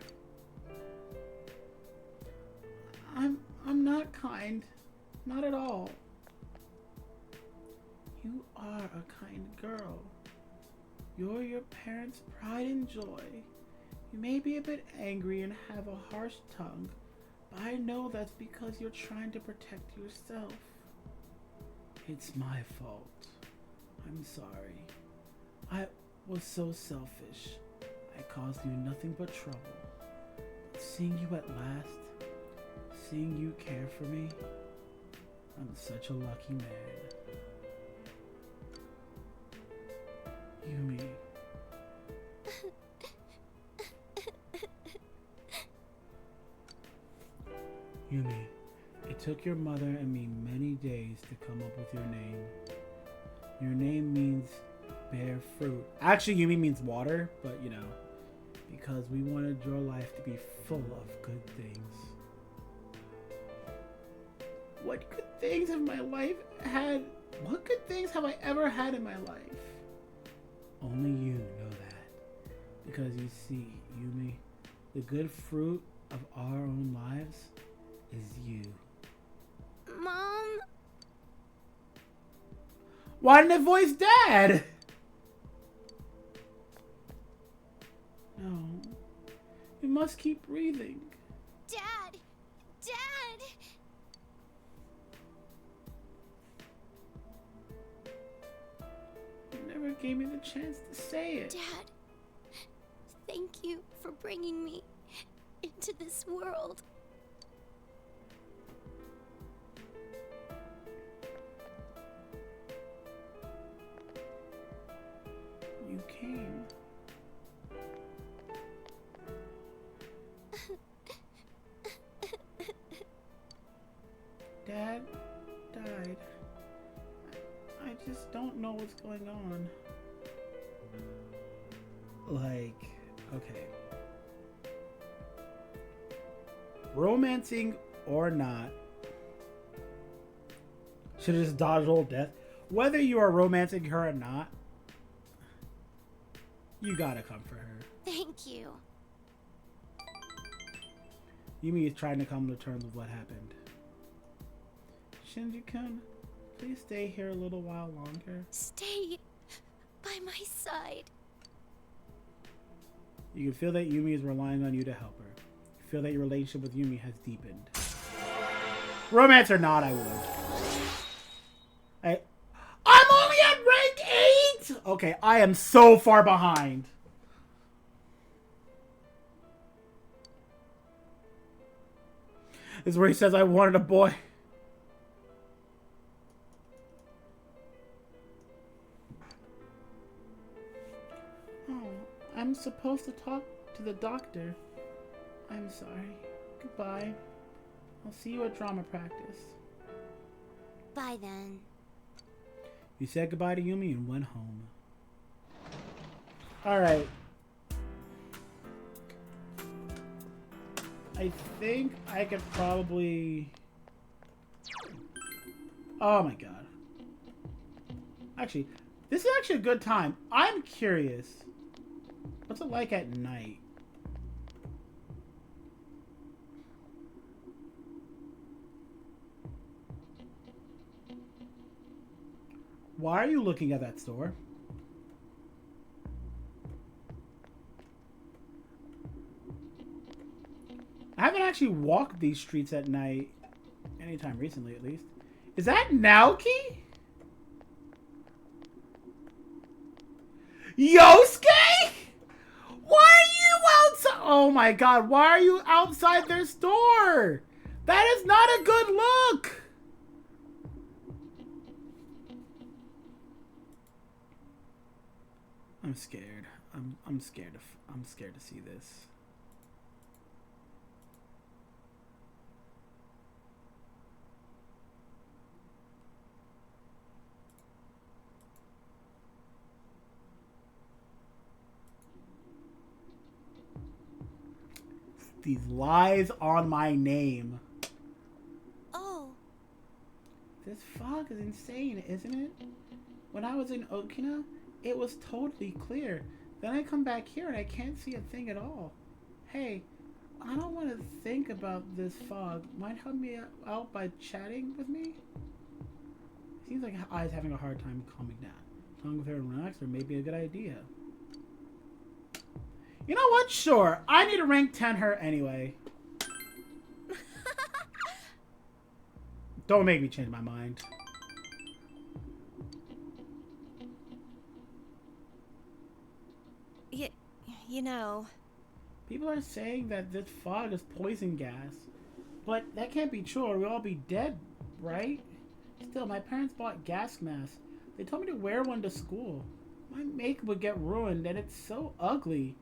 I'm not kind. Not at all. You are a kind girl. You're your parents' pride and joy. You may be a bit angry and have a harsh tongue, but I know that's because you're trying to protect yourself. It's my fault. I'm sorry. I was so selfish. I caused you nothing but trouble. But seeing you at last, seeing you care for me, I'm such a lucky man. Yumi. Yumi, it took your mother and me many days to come up with your name. Your name means bear fruit. Actually, Yumi means water, but you know, because we wanted your life to be full of good things. What good things have my life had? What good things have I ever had in my life? Only you know that. Because you see, Yumi, the good fruit of our own lives is you. Mom? Why didn't it voice Dad? No. You must keep breathing. Dad! Dad! gave me the chance to say it. Dad, thank you for bringing me into this world. You came. Dad died. I just don't know what's going on. Like, okay. Romancing or not, should have just dodged old death. Whether you are romancing her or not, you gotta come for her. Thank you. Yumi is trying to come to terms with what happened. Shinji-kun, please stay here a little while longer. Stay by my side. You can feel that Yumi is relying on you to help her. You feel that your relationship with Yumi has deepened. Romance or not, I would. I'm only at rank 8! Okay, I am so far behind. This is where he says I wanted a boy. Oh, I'm supposed to talk to the doctor. I'm sorry. Goodbye. I'll see you at drama practice. Bye then. You said goodbye to Yumi and went home. Alright. I think I could probably... Oh my god. Actually, this is actually a good time. I'm curious. What's it like at night? Why are you looking at that store? I haven't actually walked these streets at night anytime recently, at least. Is that Naoki? Yosuke? Why are you outside? Oh my god, why are you outside their store? That is not a good look. I'm scared. I'm scared to see this. These lies on my name. Oh. This fog is insane, isn't it? When I was in Okina, it was totally clear. Then I come back here and I can't see a thing at all. Hey, I don't want to think about this fog. Might help me out by chatting with me? Seems like Ai's having a hard time calming down. Talking with her and relaxer may be a good idea. You know what? Sure. I need to rank 10 her anyway. Don't make me change my mind. You know. People are saying that this fog is poison gas. But that can't be true or we'll all be dead, right? Still, my parents bought gas masks. They told me to wear one to school. My makeup would get ruined and it's so ugly.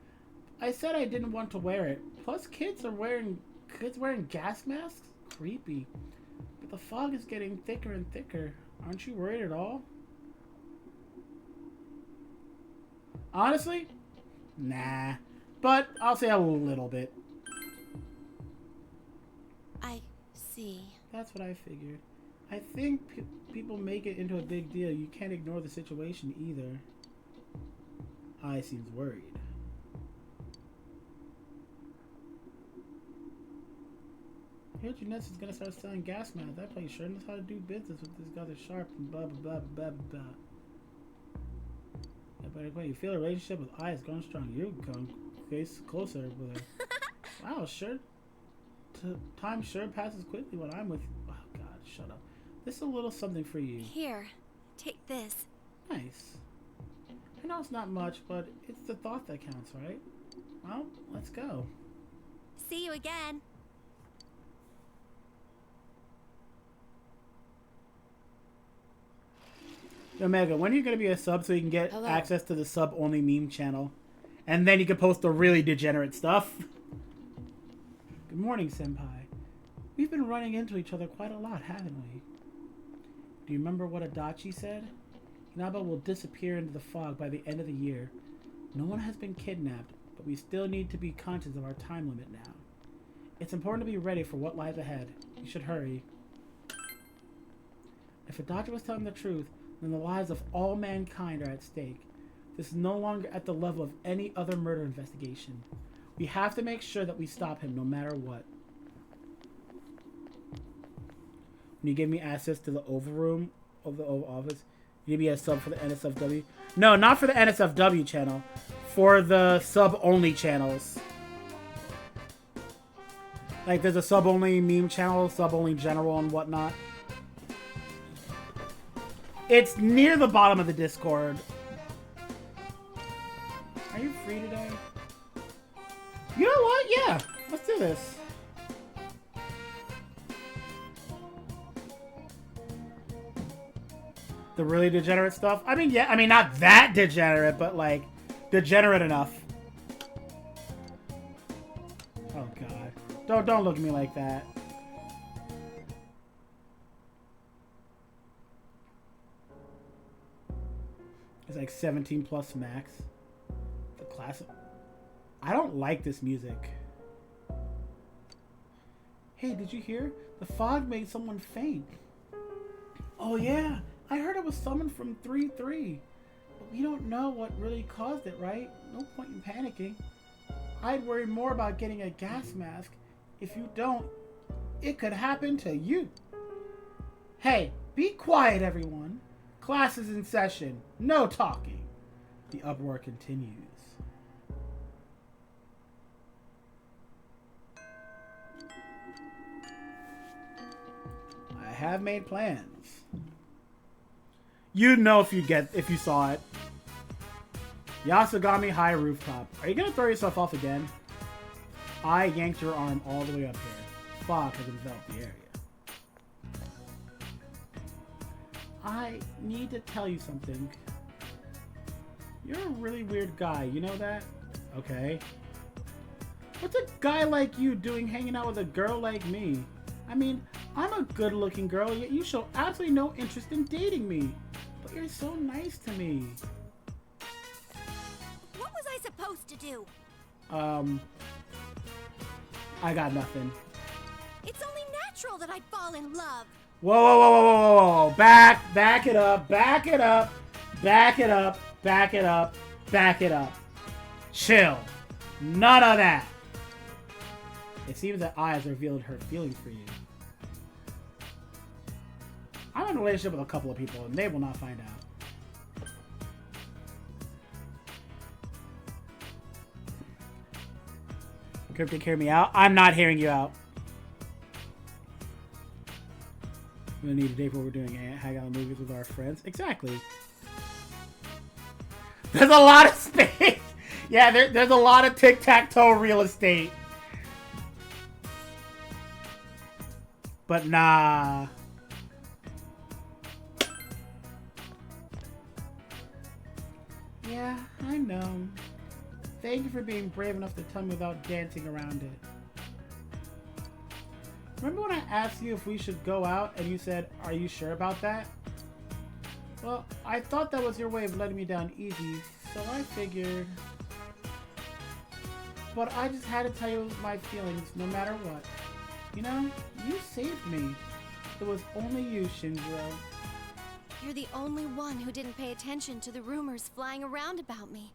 I said I didn't want to wear it. Plus, kids wearing gas masks? Creepy. But the fog is getting thicker and thicker. Aren't you worried at all? Honestly? Nah. But I'll say a little bit. I see. That's what I figured. I think people make it into a big deal. You can't ignore the situation either. I seems worried. I heard Janessa is gonna start selling gas masks. That place sure knows how to do business with this guy that's sharp and blah blah blah blah blah. Yeah, but wait, you feel a relationship with I is growing strong. You're going closer with her. Wow, sure. Time sure passes quickly when I'm with you. Oh god, shut up. This is a little something for you. Here, take this. Nice. I know it's not much, but it's the thought that counts, right? Well, let's go. See you again. Omega, when are you going to be a sub so you can get Hello. access to the sub-only meme channel? And then you can post the really degenerate stuff. Good morning, Senpai. We've been running into each other quite a lot, haven't we? Do you remember what Adachi said? Inaba will disappear into the fog by the end of the year. No one has been kidnapped, but we still need to be conscious of our time limit now. It's important to be ready for what lies ahead. You should hurry. If Adachi was telling the truth, then the lives of all mankind are at stake. This is no longer at the level of any other murder investigation. We have to make sure that we stop him no matter what. When you give me access to the Oval Room of the Oval Office, you give me a sub for the NSFW. No, not for the NSFW channel. For the sub-only channels. Like, there's a sub-only meme channel, sub-only general, and whatnot. It's near the bottom of the Discord. Are you free today? You know what? Yeah. Let's do this. The really degenerate stuff? I mean, yeah. I mean, not that degenerate, but, like, degenerate enough. Oh, God. Don't look at me like that. It's like 17 plus max. The classic. I don't like this music. Hey, did you hear? The fog made someone faint. Oh yeah, I heard it was someone from 3-3. But we don't know what really caused it, right? No point in panicking. I'd worry more about getting a gas mask. If you don't, it could happen to you. Hey, be quiet, everyone. Class is in session. No talking. The uproar continues. I have made plans. You'd know if you saw it. Yasugami High Rooftop. Are you gonna throw yourself off again? I yanked your arm all the way up here. Fog has enveloped the area. I need to tell you something. You're a really weird guy, you know that? Okay. What's a guy like you doing hanging out with a girl like me? I mean, I'm a good-looking girl, yet you show absolutely no interest in dating me. But you're so nice to me. What was I supposed to do? I got nothing. It's only natural that I'd fall in love. Whoa, whoa, whoa, whoa, whoa, whoa. Back it up, back it up, back it up, back it up, back it up. Chill. None of that. It seems that I has revealed her feelings for you. I'm in a relationship with a couple of people, and they will not find out. Cryptic, hear me out? I'm not hearing you out. I'm gonna need a day for what we're doing. Hang out in movies with our friends. Exactly. There's a lot of space. Yeah, there's a lot of tic-tac-toe real estate. But nah. Yeah, I know. Thank you for being brave enough to tell me without dancing around it. Remember when I asked you if we should go out and you said, "Are you sure about that?" Well, I thought that was your way of letting me down easy, so I figured... But I just had to tell you my feelings no matter what. You know, you saved me. It was only you, Shinjiro. You're the only one who didn't pay attention to the rumors flying around about me.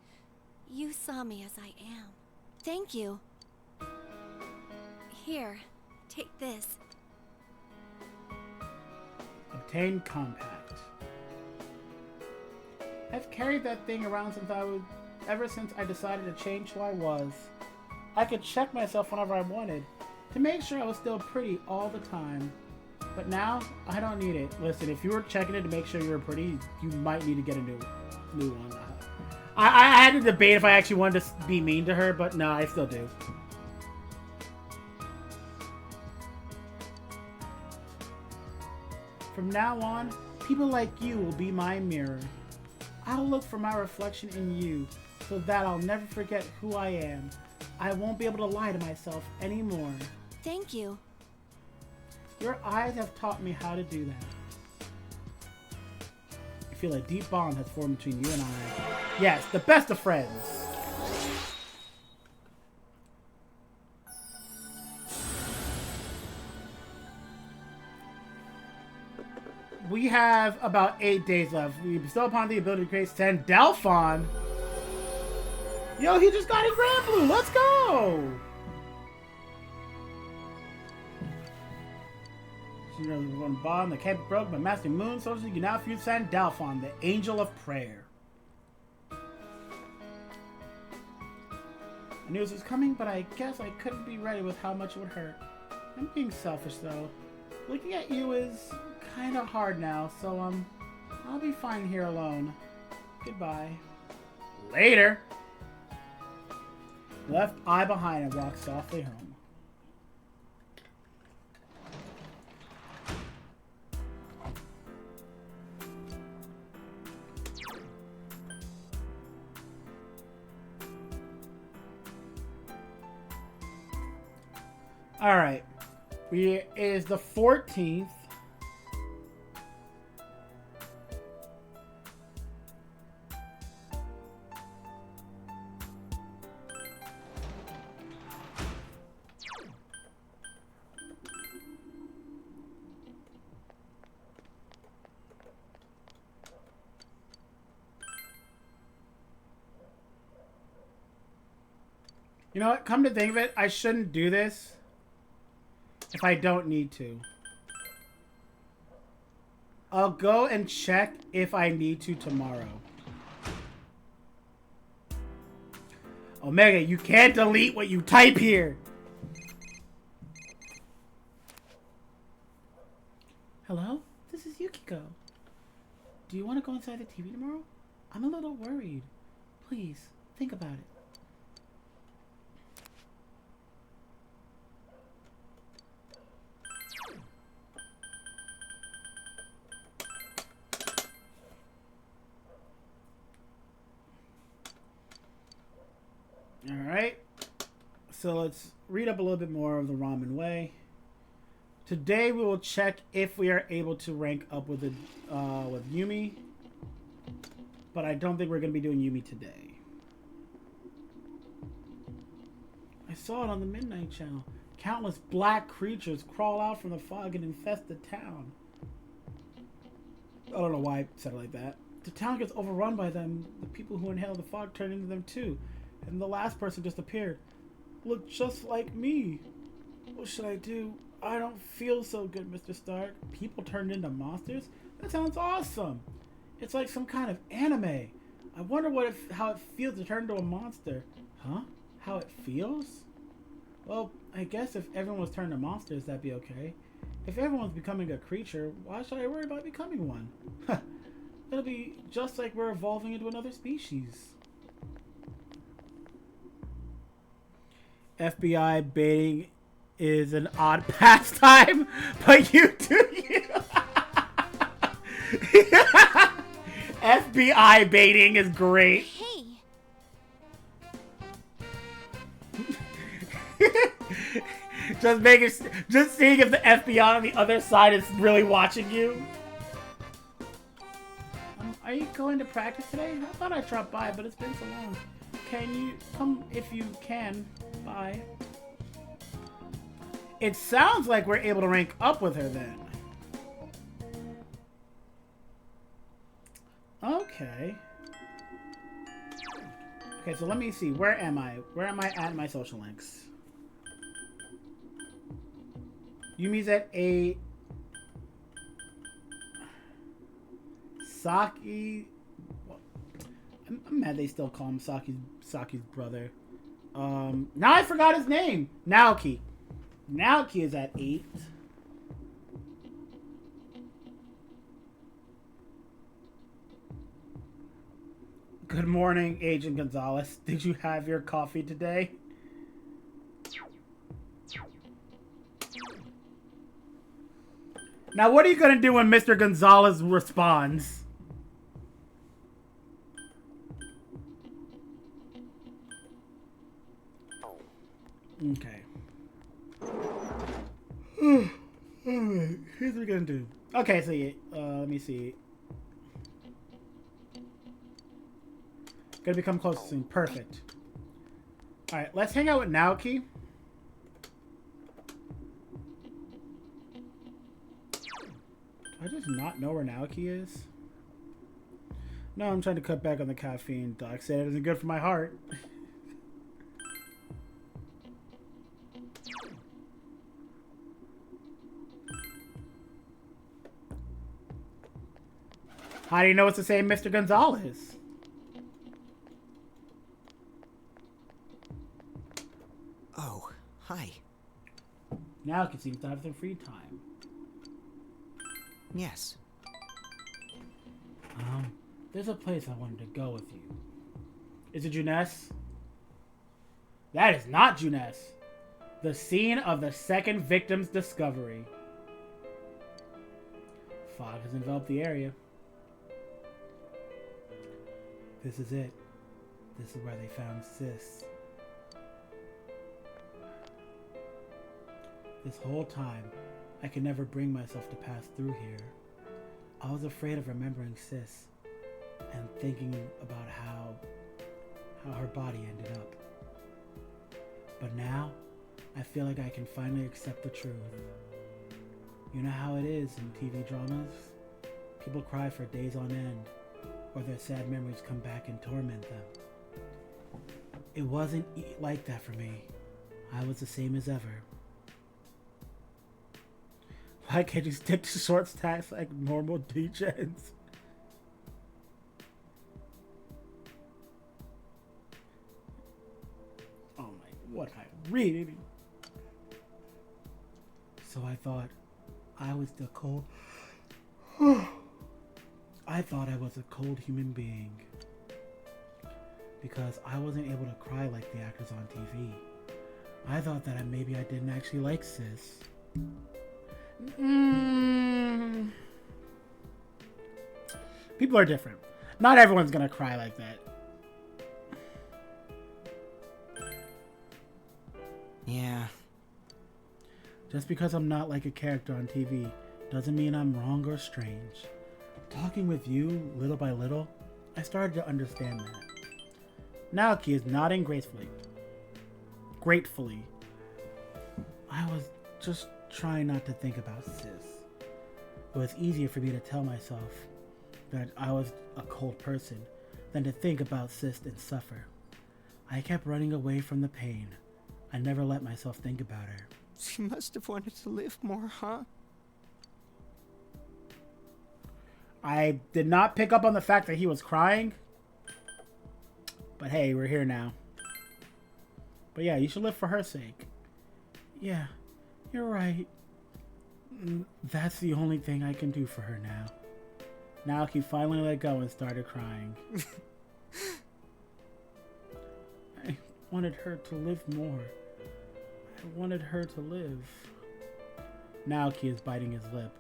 You saw me as I am. Thank you. Here, take this. Obtain compact. I've carried that thing around ever since I decided to change who I was. I could check myself whenever I wanted, to make sure I was still pretty all the time. But now, I don't need it. Listen, if you were checking it to make sure you were pretty, you might need to get a new one. I had to debate if I actually wanted to be mean to her, but no, I still do. From now on, people like you will be my mirror. I'll look for my reflection in you, so that I'll never forget who I am. I won't be able to lie to myself anymore. Thank you. Your eyes have taught me how to do that. I feel a deep bond has formed between you and I. Yes, the best of friends. We have about 8 days left. We bestow upon the ability to create Sandalphon. Yo, he just got his Grand Blue. Let's go. You know, one bond that can't be broken by Master Moon Soldier. You can now fuse Sandalphon, the Angel of Prayer. I knew this was coming, but I guess I couldn't be ready with how much it would hurt. I'm being selfish, though. Looking at you is kind of hard now, so, I'll be fine here alone. Goodbye. Later! Left eye behind and walked softly home. Alright. It is the 14th. You know what? Come to think of it, I shouldn't do this if I don't need to. I'll go and check if I need to tomorrow. Omega, you can't delete what you type here. Hello? This is Yukiko. Do you want to go inside the TV tomorrow? I'm a little worried. Please, think about it. Alright, so let's read up a little bit more of the Ramen Way. Today we will check if we are able to rank up with Yumi, but I don't think we're going to be doing Yumi today. I saw it on the Midnight Channel. Countless black creatures crawl out from the fog and infest the town. I don't know why I said it like that. The town gets overrun by them. The people who inhale the fog turn into them too. And the last person just appeared. Looked just like me. What should I do? I don't feel so good, Mr. Stark. People turned into monsters? That sounds awesome. It's like some kind of anime. I wonder how it feels to turn into a monster. Huh? How it feels? Well, I guess if everyone was turned to monsters, that'd be okay. If everyone's becoming a creature, why should I worry about becoming one? It'll be just like we're evolving into another species. FBI baiting is an odd pastime, but you do you. FBI baiting is great. Hey, just seeing if the FBI on the other side is really watching you. Are you going to practice today? I thought I'd drop by, but it's been so long. Can you come if you can? Bye. It sounds like we're able to rank up with her then. Okay. Okay, so let me see. Where am I? Where am I at in my social links? Yumi's at 8. Saki. Well, I'm mad they still call him Saki's brother. Now I forgot his name. Naoki. Naoki is at 8. Good morning, Agent Gonzalez. Did you have your coffee today? Now, what are you going to do when Mr. Gonzalez responds? Okay. Alright, here's what we're going to do. Okay, so let me see. Gonna become close soon. Perfect. Alright, let's hang out with Naoki. Do I just not know where Naoki is? No, I'm trying to cut back on the caffeine. Doc said it isn't good for my heart. How do you know it's the same Mr. Gonzalez? Oh, hi. Naoki seems to have some free time. Yes. There's a place I wanted to go with you. Is it Juness? That is not Juness. The scene of the second victim's discovery. Fog has enveloped the area. This is it. This is where they found Sis. This whole time, I could never bring myself to pass through here. I was afraid of remembering Sis and thinking about how her body ended up. But now, I feel like I can finally accept the truth. You know how it is in TV dramas? People cry for days on end, or their sad memories come back and torment them. It wasn't like that for me. I was the same as ever. Why can't you stick to short stacks like normal DJs? Oh my, what I read. So I thought I was the cold. I thought I was a cold human being. Because I wasn't able to cry like the actors on TV. I thought that maybe I didn't actually like Sis. People are different. Not everyone's gonna cry like that. Yeah. Just because I'm not like a character on TV doesn't mean I'm wrong or strange. Talking with you, little by little, I started to understand that. Naoki is nodding gracefully. Gratefully. I was just trying not to think about Sis. It was easier for me to tell myself that I was a cold person than to think about Sis and suffer. I kept running away from the pain. I never let myself think about her. She must have wanted to live more, huh? I did not pick up on the fact that he was crying. But hey, we're here now. But yeah, you should live for her sake. Yeah, you're right. That's the only thing I can do for her now. Naoki finally let go and started crying. I wanted her to live more. I wanted her to live. Naoki is biting his lip.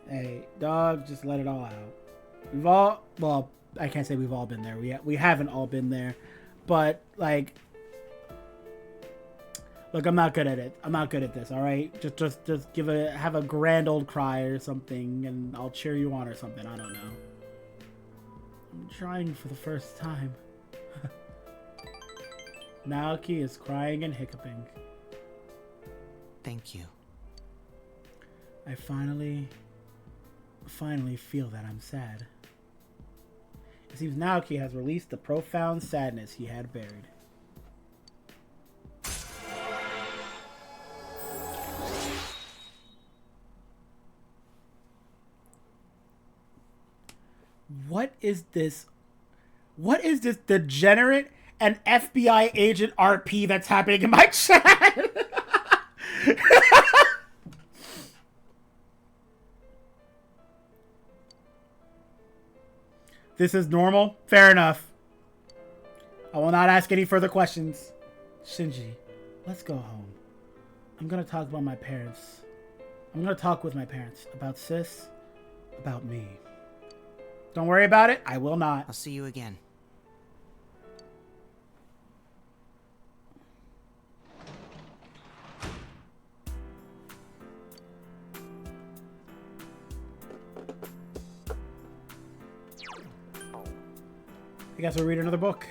Hey, dog, just let it all out. We've all, well, I can't say we've all been there. We haven't all been there. But, like, look, I'm not good at it. I'm not good at this, all right? Just have a grand old cry or something, and I'll cheer you on or something. I don't know. I'm trying for the first time. Naoki is crying and hiccuping. Thank you. I finally feel that I'm sad. It seems Naoki has released the profound sadness he had buried. What is this? What is this degenerate and FBI agent RP that's happening in my chat? This is normal? Fair enough. I will not ask any further questions. Shinji, let's go home. I'm gonna talk about my parents. I'm gonna talk with my parents about Sis, about me. Don't worry about it. I will not. I'll see you again. I guess we'll read another book.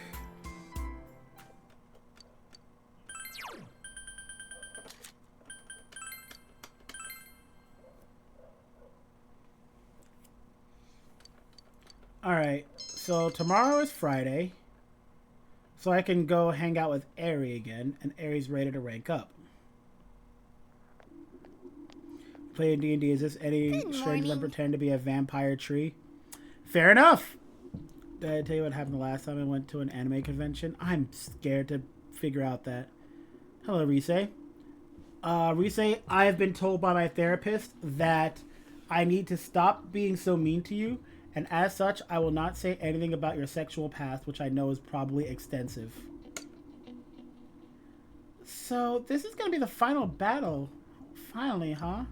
Alright, so tomorrow is Friday. So I can go hang out with Aerie again, and Aerie's ready to rank up. Playing D&D, is this any strange than pretend to be a vampire tree? Fair enough! Did I tell you what happened the last time I went to an anime convention? I'm scared to figure out that. Hello, Rise. Rise, I have been told by my therapist that I need to stop being so mean to you, and as such, I will not say anything about your sexual past, which I know is probably extensive. So, this is going to be the final battle. Finally, huh?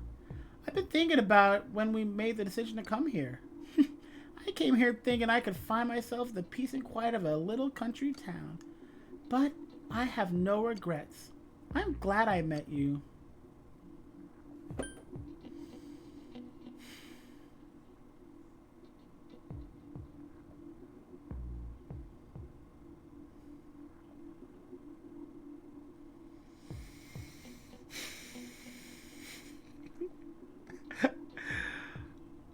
I've been thinking about when we made the decision to come here. I came here thinking I could find myself the peace and quiet of a little country town. But I have no regrets. I'm glad I met you.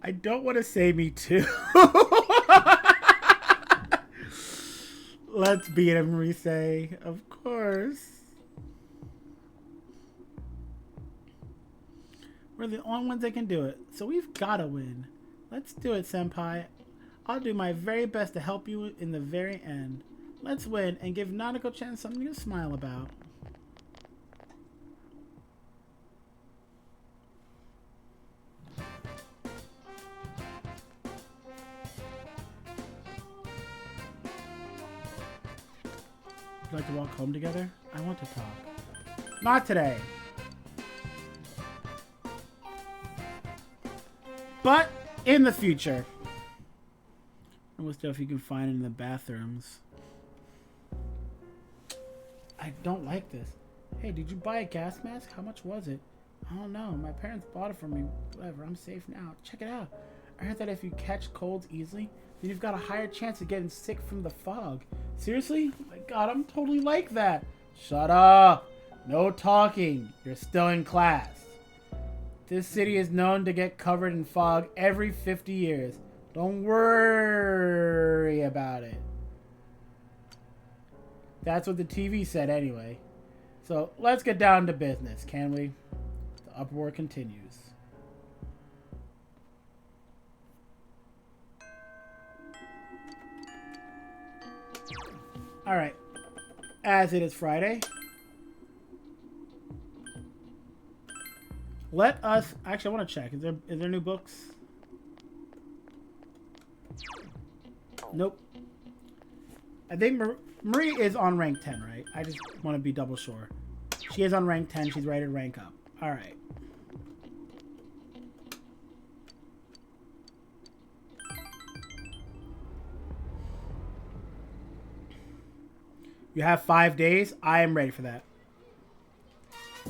I don't want to say me too. Let's beat him, Rise. Of course. We're the only ones that can do it, so we've got to win. Let's do it, Senpai. I'll do my very best to help you in the very end. Let's win and give Nanako-chan something to smile about. Would you like to walk home together? I want to talk. Not today. But in the future. And what stuff you can find in the bathrooms. I don't like this. Hey, did you buy a gas mask? How much was it? I don't know. My parents bought it for me. Whatever, I'm safe now. Check it out. I heard that if you catch colds easily, then you've got a higher chance of getting sick from the fog. Seriously? Oh my god, I'm totally like that. Shut up. No talking. You're still in class. This city is known to get covered in fog every 50 years. Don't worry about it. That's what the TV said anyway. So let's get down to business, can we? The uproar continues. Alright. As it is Friday, let us... Actually, I want to check. Is there new books? Nope. I think Marie is on rank 10, right? I just want to be double sure. She is on rank 10. She's ready to rank up. Alright. You have 5 days. I am ready for that.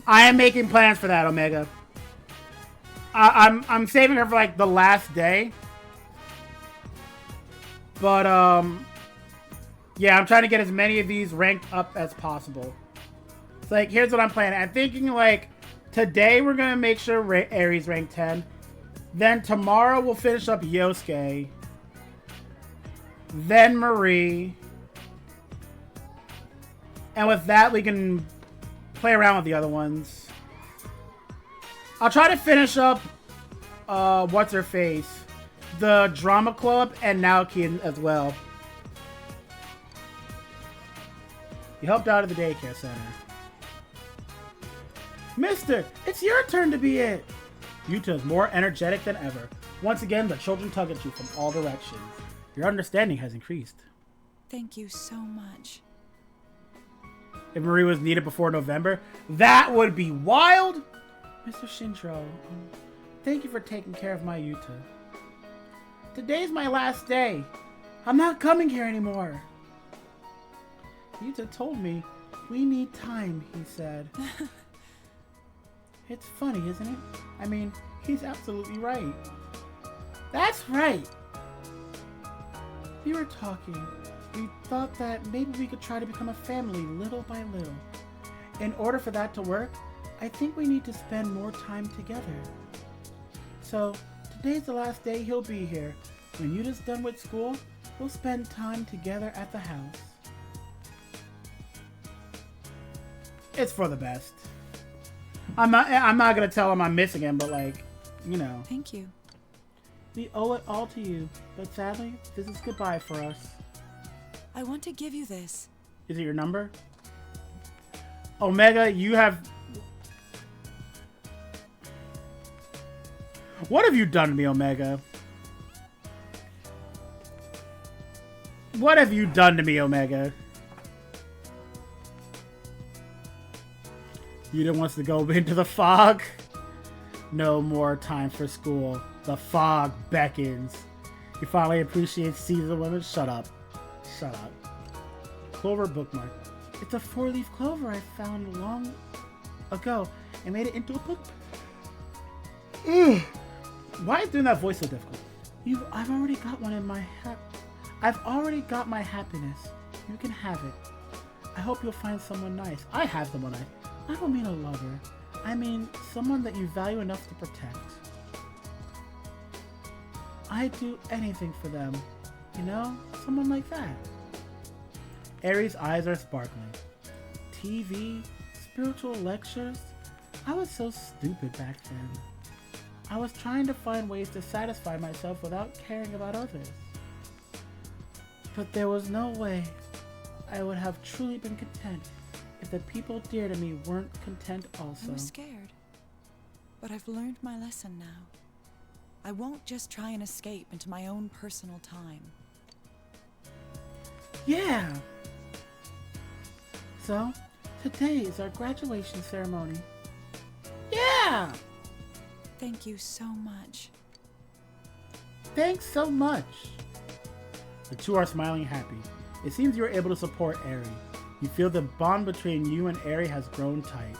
I am making plans for that, Omega. I'm saving her for like the last day. But yeah, I'm trying to get as many of these ranked up as possible. It's like, here's what I'm planning. I'm thinking like today we're gonna make sure Aries rank 10. Then tomorrow we'll finish up Yosuke. Then Marie. And with that, we can play around with the other ones. I'll try to finish up, what's-her-face, the Drama Club, and Naoki as well. You helped out at the daycare center. Mister, it's your turn to be it. Yuta is more energetic than ever. Once again, the children tug at you from all directions. Your understanding has increased. Thank you so much. If Marie was needed before November, that would be wild! Mr. Shintaro, thank you for taking care of my Yuta. Today's my last day. I'm not coming here anymore. Yuta told me we need time, he said. It's funny, isn't it? I mean, he's absolutely right. That's right! We were talking. We thought that maybe we could try to become a family little by little. In order for that to work, I think we need to spend more time together. So, today's the last day he'll be here. When Yuta's done with school, we'll spend time together at the house. It's for the best. I'm not gonna tell him I'm missing him, but like, you know. Thank you. We owe it all to you, but sadly, this is goodbye for us. I want to give you this. Is it your number? Omega, you have... What have you done to me, Omega? What have you done to me, Omega? Yuta wants to go into the fog. No more time for school. The fog beckons. He finally appreciates seasonal women. Shut up. Shut up. Clover bookmark. It's a 4-leaf clover I found long ago and made it into a book. Why is doing that voice so difficult? I've already got one in my I've already got my happiness. You can have it. I hope you'll find someone nice. I have someone nice. I don't mean a lover. I mean someone that you value enough to protect. I'd do anything for them. You know? Someone like that. Aries' eyes are sparkling. TV? Spiritual lectures? I was so stupid back then. I was trying to find ways to satisfy myself without caring about others. But there was no way I would have truly been content if the people dear to me weren't content also. I was scared, but I've learned my lesson now. I won't just try and escape into my own personal time. Yeah! So, today is our graduation ceremony. Yeah! Thank you so much. Thanks so much. The two are smiling happy. It seems you are able to support Eri. You feel the bond between you and Eri has grown tight.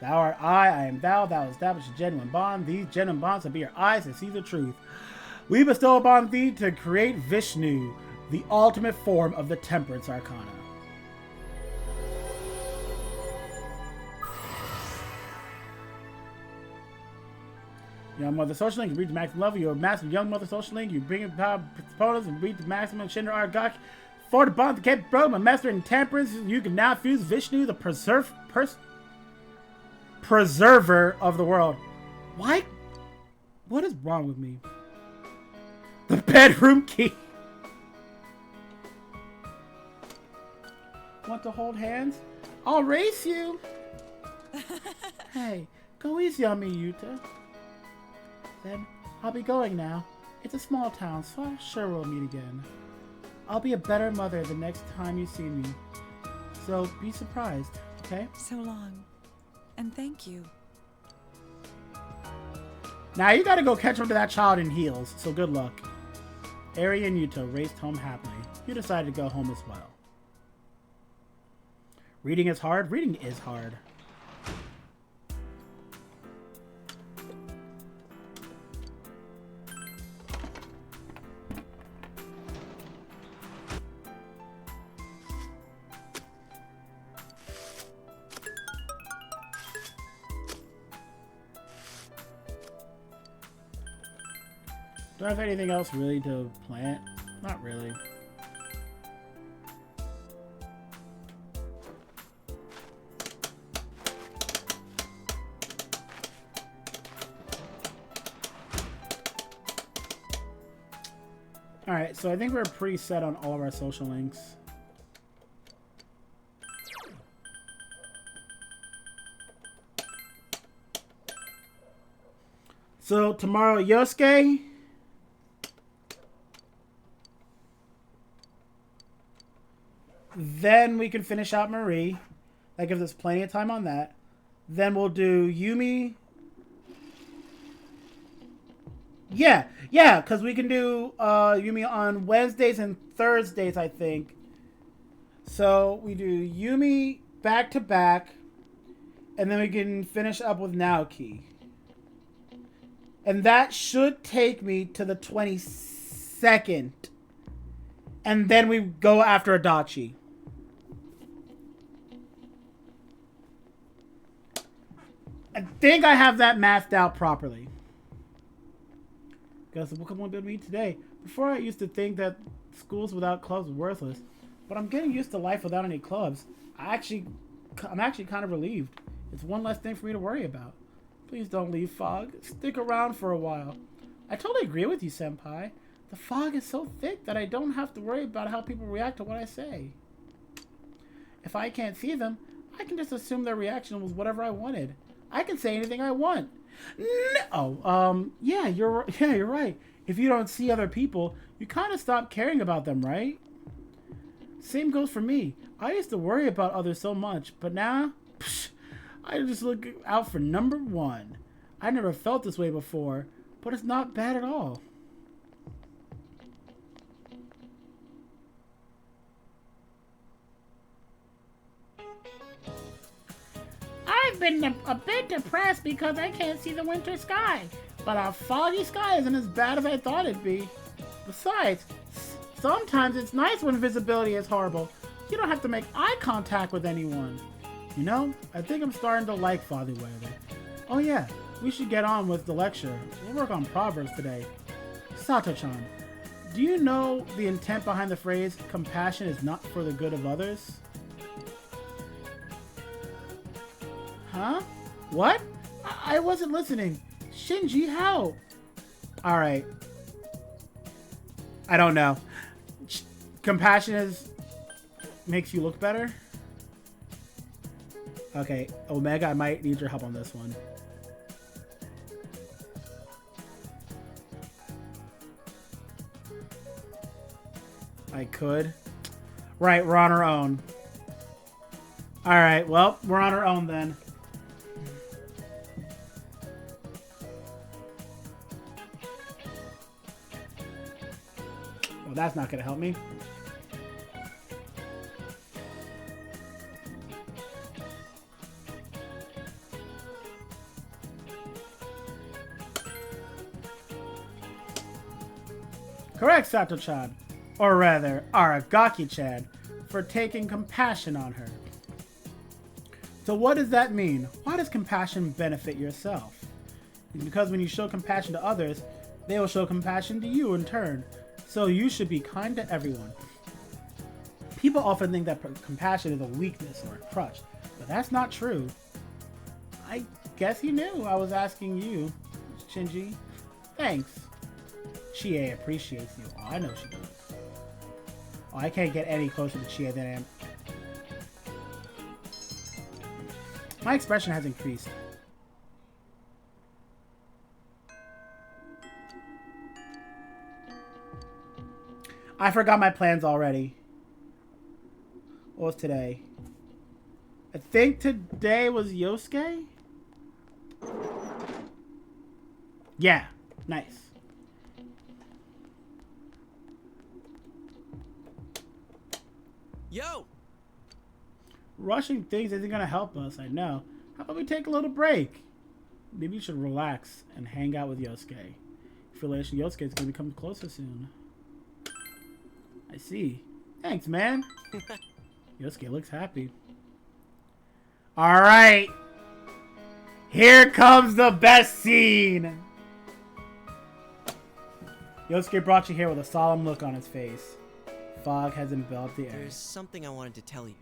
Thou art I am thou, thou establish a genuine bond. These genuine bonds will be your eyes and see the truth. We bestow upon thee to create Vishnu, the ultimate form of the Temperance Arcana. Young Mother Social Link, you reach the maximum level. You're a master Young Mother Social Link. You bring in power opponents and reach the maximum Shinra Argak. For the bond to keep broken, my master in Temperance, you can now fuse Vishnu, the preserver of the world. Why? What is wrong with me? The bedroom key. Want to hold hands? I'll race you. Hey, go easy on me, Yuta. Then I'll be going now. It's a small town, so I'm sure we'll meet again. I'll be a better mother the next time you see me. So be surprised, okay? So long. And thank you. Now you gotta go catch up to that child in heels, so good luck. Eri and Yuta raced home happily. You decided to go home as well. Reading is hard? Reading is hard. Do I have anything else really to plant? Not really. Alright, so I think we're pretty set on all of our social links. So tomorrow, Yosuke. Then we can finish out Marie. That gives us plenty of time on that. Then we'll do Yumi. Yeah, because we can do Yumi on Wednesdays and Thursdays, I think. So we do Yumi back to back, and then we can finish up with Naoki. And that should take me to the 22nd. And then we go after Adachi. I think I have that mathed out properly. Guess the book I'm going to meet today. Before I used to think that schools without clubs were worthless, but I'm getting used to life without any clubs. I'm actually kind of relieved. It's one less thing for me to worry about. Please don't leave, Fog. Stick around for a while. I totally agree with you, Senpai. The fog is so thick that I don't have to worry about how people react to what I say. If I can't see them, I can just assume their reaction was whatever I wanted. I can say anything I want. No. Yeah, you're right. If you don't see other people, you kind of stop caring about them, right? Same goes for me. I used to worry about others so much, but now, I just look out for number one. I never felt this way before, but it's not bad at all. I've been a bit depressed because I can't see the winter sky, but our foggy sky isn't as bad as I thought it'd be. Besides, sometimes it's nice when visibility is horrible. You don't have to make eye contact with anyone. You know, I think I'm starting to like foggy weather. Oh yeah, we should get on with the lecture. We'll work on Proverbs today. Sato-chan, do you know the intent behind the phrase, compassion is not for the good of others? Huh? What? I wasn't listening. Shinji, how? Alright. I don't know. Compassion is... makes you look better? Okay, Omega, I might need your help on this one. I could. Right, we're on our own. Alright, well, we're on our own then. Well, that's not gonna help me. Correct, Sato-chan. Or rather, Aragaki-chan, for taking compassion on her. So what does that mean? Why does compassion benefit yourself? It's because when you show compassion to others, they will show compassion to you in turn. So you should be kind to everyone. People often think that compassion is a weakness or a crutch, but that's not true. I guess you knew I was asking you, Shinji. Thanks. Chie appreciates you. Oh, I know she does. Oh, I can't get any closer to Chie than I am. My expression has increased. I forgot my plans already. What was today? I think today was Yosuke? Yeah, nice. Yo! Rushing things isn't gonna help us, I know. How about we take a little break? Maybe you should relax and hang out with Yosuke. Your relation to Yosuke is gonna become closer soon. I see. Thanks, man. Yosuke looks happy. Alright! Here comes the best scene! Yosuke brought you here with a solemn look on his face. Fog has enveloped the air. There's something I wanted to tell you.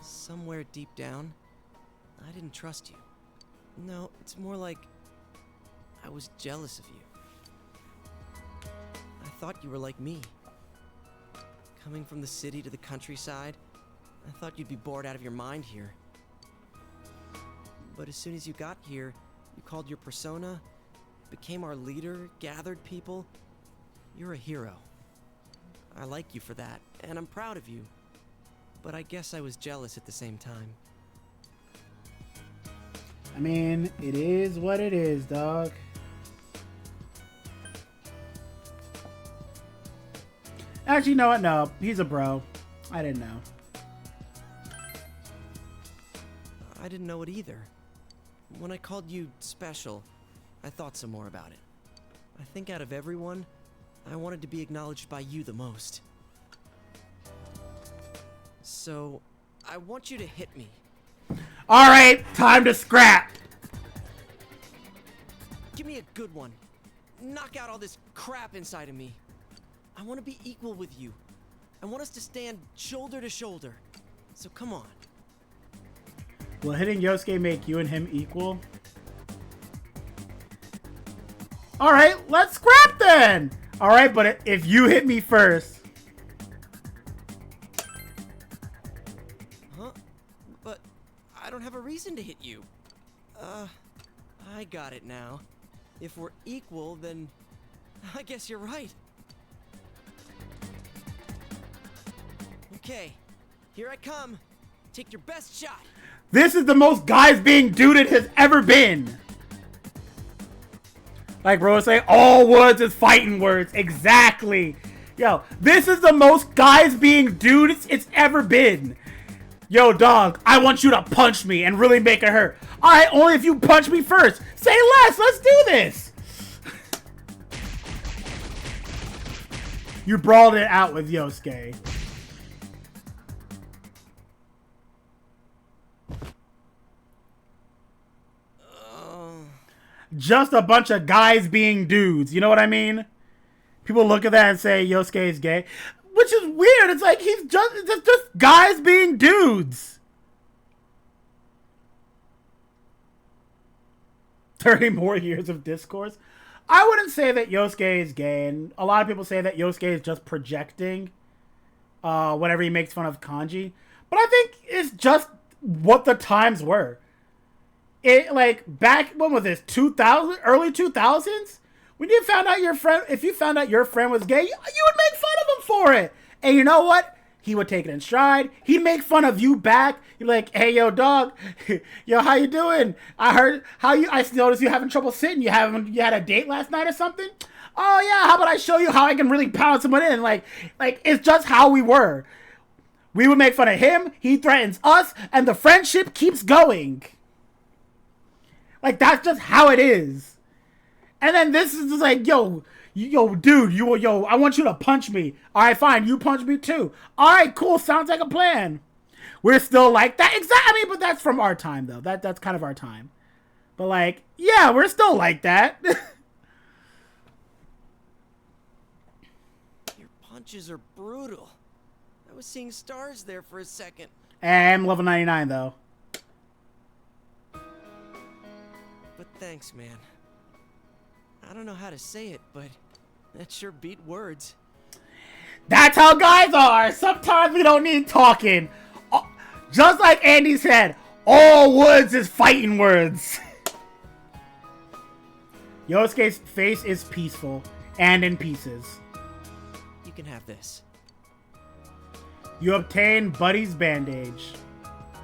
Somewhere deep down, I didn't trust you. No, it's more like I was jealous of you. thought you were like me. Coming from the city to the countryside, I thought you'd be bored out of your mind here. But as soon as you got here, you called your persona, became our leader, gathered people. You're a hero. I like you for that, and I'm proud of you. But I guess I was jealous at the same time. I mean, it is what it is, dog. Actually, you know what? No, he's a bro. I didn't know. I didn't know it either. When I called you special, I thought some more about it. I think out of everyone, I wanted to be acknowledged by you the most. So, I want you to hit me. Alright, time to scrap. Give me a good one. Knock out all this crap inside of me. I want to be equal with you. I want us to stand shoulder to shoulder. So come on. Will hitting Yosuke make you and him equal? Alright, let's scrap then! Alright, but if you hit me first. Huh? But I don't have a reason to hit you. I got it now. If we're equal, then I guess you're right. Okay, here I come. Take your best shot. This is the most guys being duded has ever been. Like bro was saying, all words is fighting words. Exactly. Yo, this is the most guys being duded it's ever been. Yo, dog, I want you to punch me and really make it hurt. Alright, only if you punch me first. Say less, let's do this. You brawled it out with Yosuke. Just a bunch of guys being dudes. You know what I mean? People look at that and say Yosuke is gay. Which is weird. It's like he's just guys being dudes. 30 more years of discourse. I wouldn't say that Yosuke is gay. And a lot of people say that Yosuke is just projecting whenever he makes fun of kanji. But I think it's just what the times were. It like back when was this 2000 early 2000s when you found out your friend if you found out your friend was gay you would make fun of him for it, and you know what, he would take it in stride. He'd make fun of you back. You're like, hey yo dog, yo how you doing, I heard how you I noticed you having trouble sitting, you had a date last night or something. Oh yeah, how about I show you how I can really pound someone in. Like it's just how we were. We would make fun of him, he threatens us, and the friendship keeps going. Like, that's just how it is. And then this is just like, yo, dude, I want you to punch me. All right, fine, you punch me too. All right, cool, sounds like a plan. We're still like that. Exactly, I mean, but that's from our time, though. That's kind of our time. But, like, yeah, we're still like that. Your punches are brutal. I was seeing stars there for a second. I'm level 99, though. But thanks, man. I don't know how to say it, but that sure beat words. That's how guys are. Sometimes we don't need talking. Just like Andy said, all words is fighting words. Yosuke's face is peaceful and in pieces. You can have this. You obtain Buddy's bandage.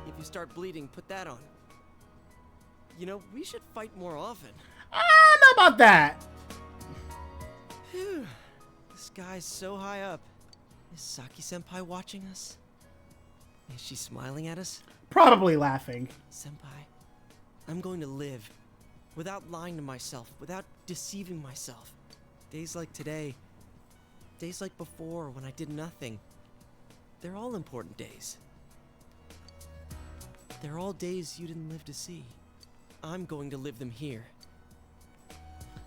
If you start bleeding, put that on. You know, we should fight more often. I don't know about that. Phew. The sky's so high up. Is Saki-senpai watching us? Is she smiling at us? Probably laughing. Senpai, I'm going to live without lying to myself, without deceiving myself. Days like today, days like before when I did nothing, they're all important days. They're all days you didn't live to see. I'm going to live them here.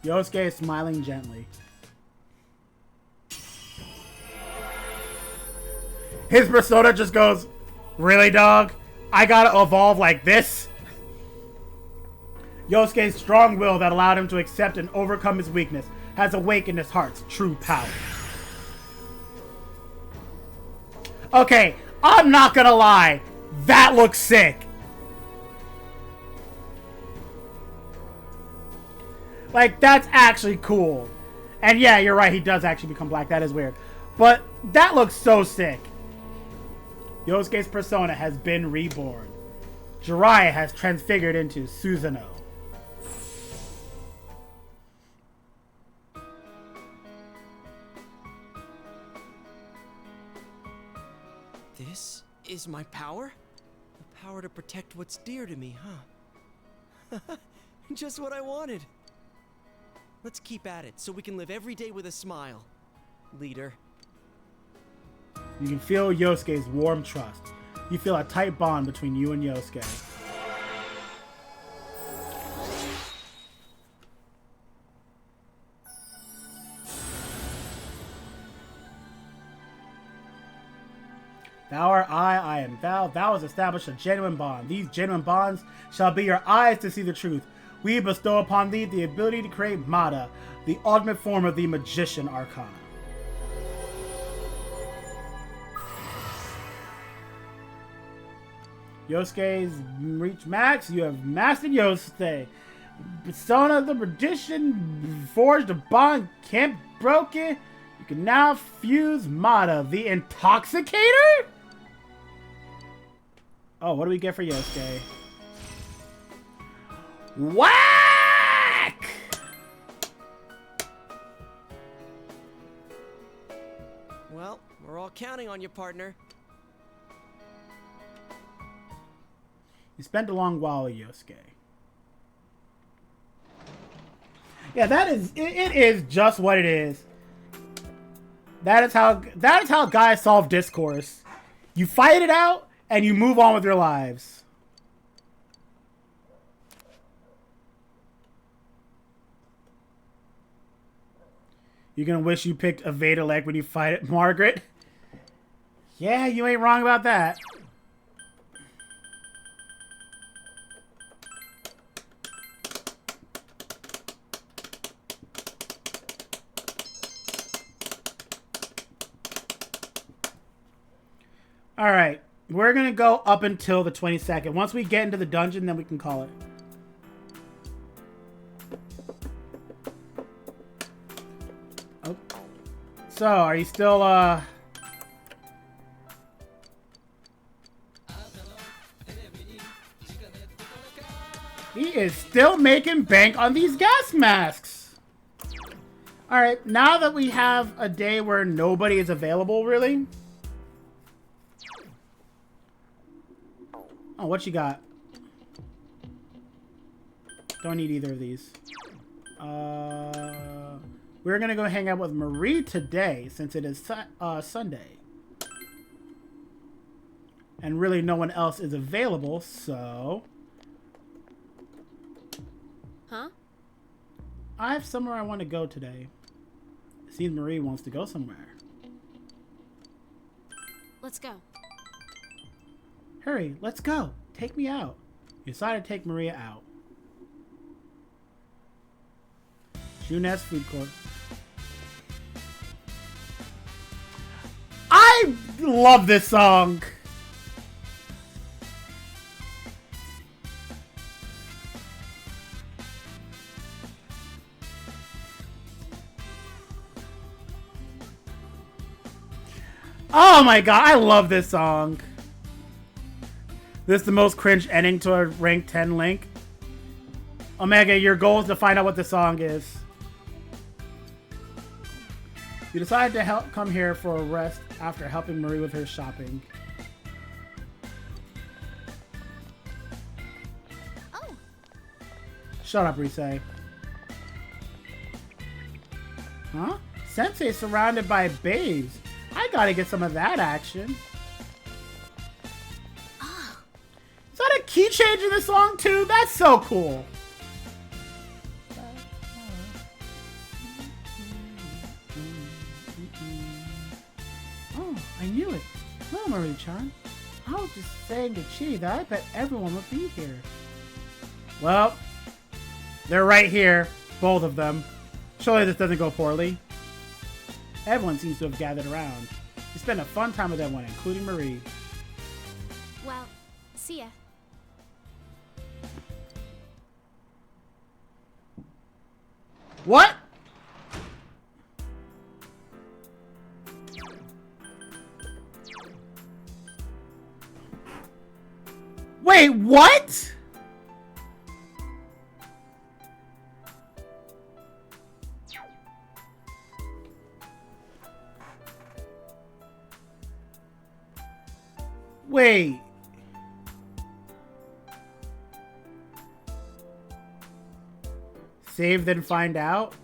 Yosuke is smiling gently. His persona just goes, really, dog? I gotta evolve like this? Yosuke's strong will that allowed him to accept and overcome his weakness has awakened his heart's true power. Okay, I'm not gonna lie. That looks sick. Like, that's actually cool. And yeah, you're right, he does actually become black. That is weird. But that looks so sick. Yosuke's persona has been reborn. Jiraiya has transfigured into Susanoo. This is my power? The power to protect what's dear to me, huh? Just what I wanted. Let's keep at it so we can live every day with a smile, leader. You can feel Yosuke's warm trust. You feel a tight bond between you and Yosuke. Thou art I am thou. Thou hast established a genuine bond. These genuine bonds shall be your eyes to see the truth. We bestow upon thee the ability to create Mada, the ultimate form of the Magician Arcana. Yosuke's reached max. You have mastered Yosuke. Persona of the Magician forged a bond can't broken. You can now fuse Mada, the Intoxicator? Oh, what do we get for Yosuke? Whack! Well, we're all counting on you, partner. You spent a long while with Yosuke. Yeah, that is it is just what it is. That is how guys solve discourse. You fight it out and you move on with your lives. You're gonna wish you picked a Veda leg when you fight it, Margaret. Yeah, you ain't wrong about that. All right, we're gonna go up until the 22nd. Once we get into the dungeon, then we can call it. Oh. So, are you still, He is still making bank on these gas masks. All right, now that we have a day where nobody is available, really. Oh, what you got? Don't need either of these. We're gonna go hang out with Marie today since it is Sunday. And really no one else is available, so... Huh? I have somewhere I want to go today. It seems Marie wants to go somewhere. Let's go. Hurry, let's go. Take me out. You decided to take Maria out. Junette's food court. I love this song. Oh my god, I love this song. This is the most cringe ending to a rank 10 link. Omega, your goal is to find out what the song is. You decided to come here for a rest after helping Marie with her shopping. Oh. Shut up, Risei. Huh? Sensei's surrounded by babes. I gotta get some of that action. Is that a key change in the song too? That's so cool. Oh, I knew it. Hello, Marie-chan. I was just saying to Chi that I bet everyone would be here. Well, they're right here. Both of them. Surely this doesn't go poorly. Everyone seems to have gathered around. You spent a fun time with everyone, including Marie. Well, see ya. What? Wait, what? Wait. Save then find out?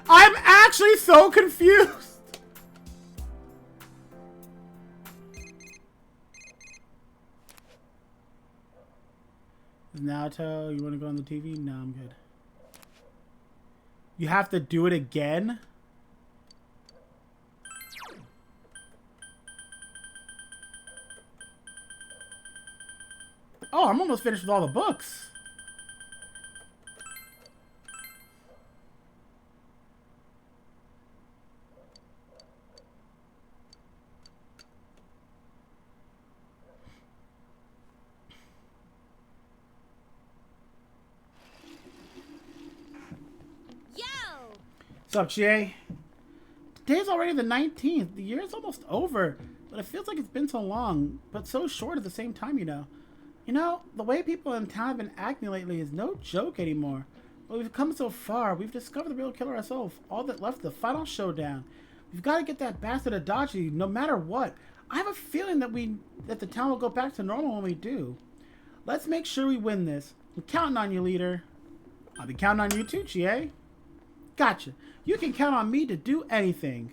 I'm actually so confused. Naruto, you want to go on the TV? No, I'm good. You have to do it again? Oh, I'm almost finished with all the books. What's up, Jay? Today's already the 19th. The year's almost over, but it feels like it's been so long, but so short at the same time, you know. You know, the way people in town have been acting lately is no joke anymore. But we've come so far. We've discovered the real killer ourselves. All that left is the final showdown. We've got to get that bastard Adachi, no matter what. I have a feeling that the town will go back to normal when we do. Let's make sure we win this. I'm counting on you, leader. I'll be counting on you too, Chie. Gotcha. You can count on me to do anything.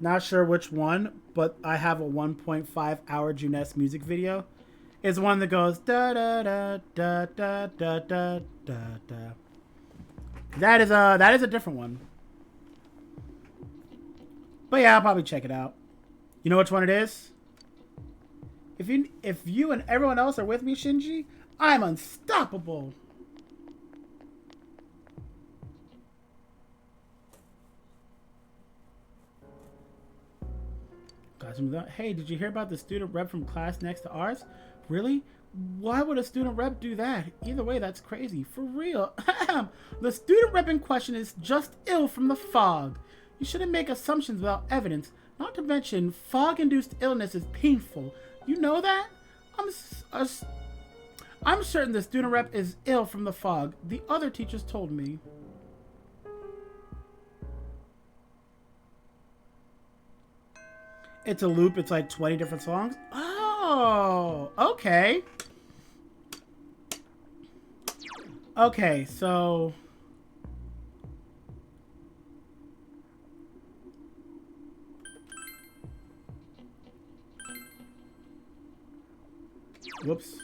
Not sure which one, but I have a 1.5 hour Juness music video. It's one that goes da da da da da da da da da. That is a different one. But yeah, I'll probably check it out. You know which one it is? If you and everyone else are with me, Shinji, I'm unstoppable. Hey, did you hear about the student rep from class next to ours? Really? Why would a student rep do that? Either way, that's crazy. For real. The student rep in question is just ill from the fog. You shouldn't make assumptions without evidence. Not to mention, fog-induced illness is painful. You know that? I'm certain the student rep is ill from the fog. The other teachers told me. It's a loop. It's like 20 different songs. Oh, okay. Okay, so... Whoops.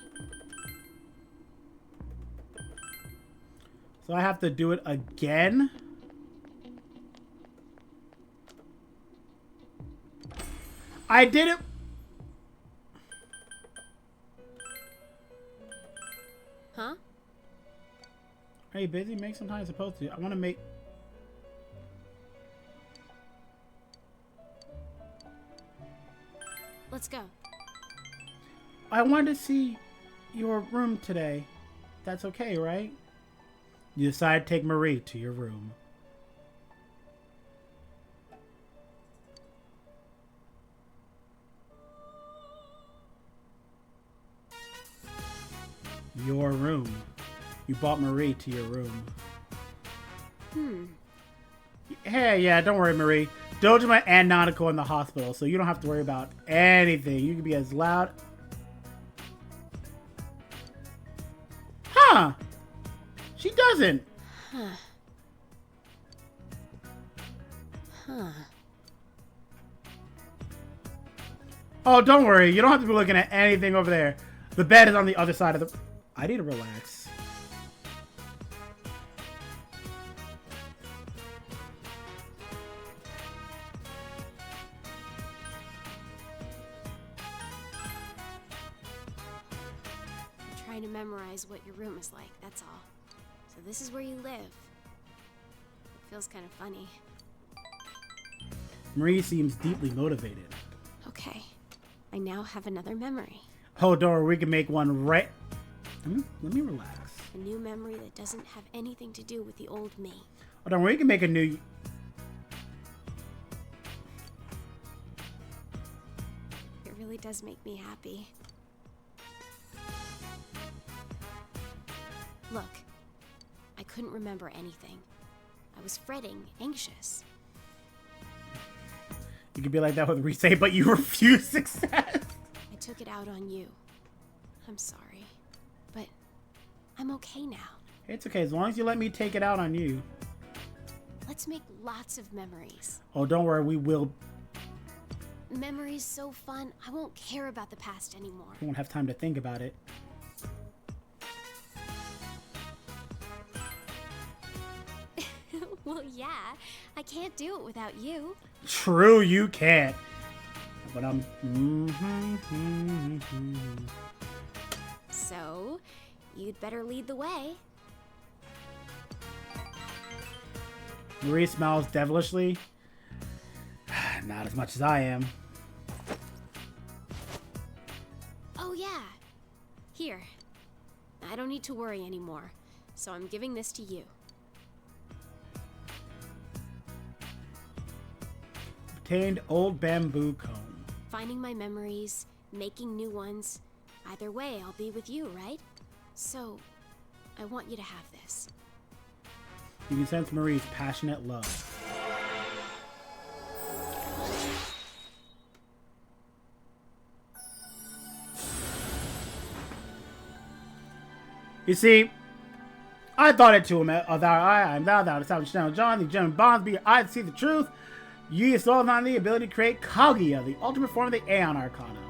So I have to do it again? I did it. Huh? Are you busy? Make some time you're supposed to. I want to make... Let's go. I wanted to see your room today. That's okay, right? You decide to take Marie to your room. Your room. You brought Marie to your room. Hey, yeah, don't worry, Marie. Dojima and Nanako are in the hospital, so you don't have to worry about anything. You can be as loud Huh. She doesn't. Huh. Oh, don't worry. You don't have to be looking at anything over there. The bed is on the other side of the... I need to relax. I'm trying to memorize what your room is like, that's all. So this is where you live. It feels kind of funny. Marie seems deeply motivated. Okay. I now have another memory. Oh, don't worry. We can make one right... Let me relax. A new memory that doesn't have anything to do with the old me. Oh, don't worry. We can make a new... It really does make me happy. Look, I couldn't remember anything. I was fretting, anxious. You could be like that with Rise, but you refuse success. I took it out on you. I'm sorry, but I'm okay now. It's okay. As long as you let me take it out on you. Let's make lots of memories. Oh, don't worry. We will... Memories so fun, I won't care about the past anymore. We won't have time to think about it. Well, yeah, I can't do it without you. True, you can't. But I'm... So, you'd better lead the way. Marie smiles devilishly. Not as much as I am. Oh, yeah. Here. I don't need to worry anymore, so I'm giving this to you. Obtained old bamboo comb. Finding my memories, making new ones. Either way, I'll be with you, right? So, I want you to have this. You can sense Marie's passionate love. You see, I thought it to him. Of our I am thou, thou, established General John, the General Bonds, be your eye to see the truth. You yourself on the ability to create Kaguya, the ultimate form of the Aeon Arcana.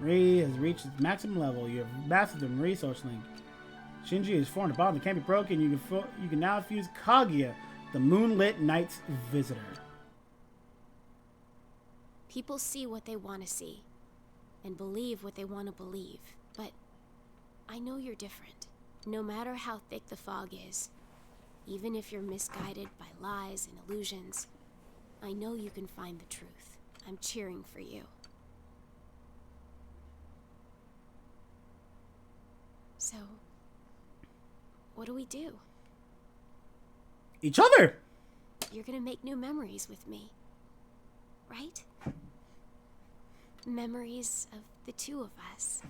Marie has reached its maximum level. You have mastered the Marie Social Link. Shinji is formed a bond that can't be broken. You can now fuse Kaguya, the moonlit night's visitor. People see what they want to see, and believe what they want to believe, but I know you're different. No matter how thick the fog is, even if you're misguided by lies and illusions, I know you can find the truth. I'm cheering for you. So, what do we do? Each other! You're gonna make new memories with me, right? Memories of the two of us.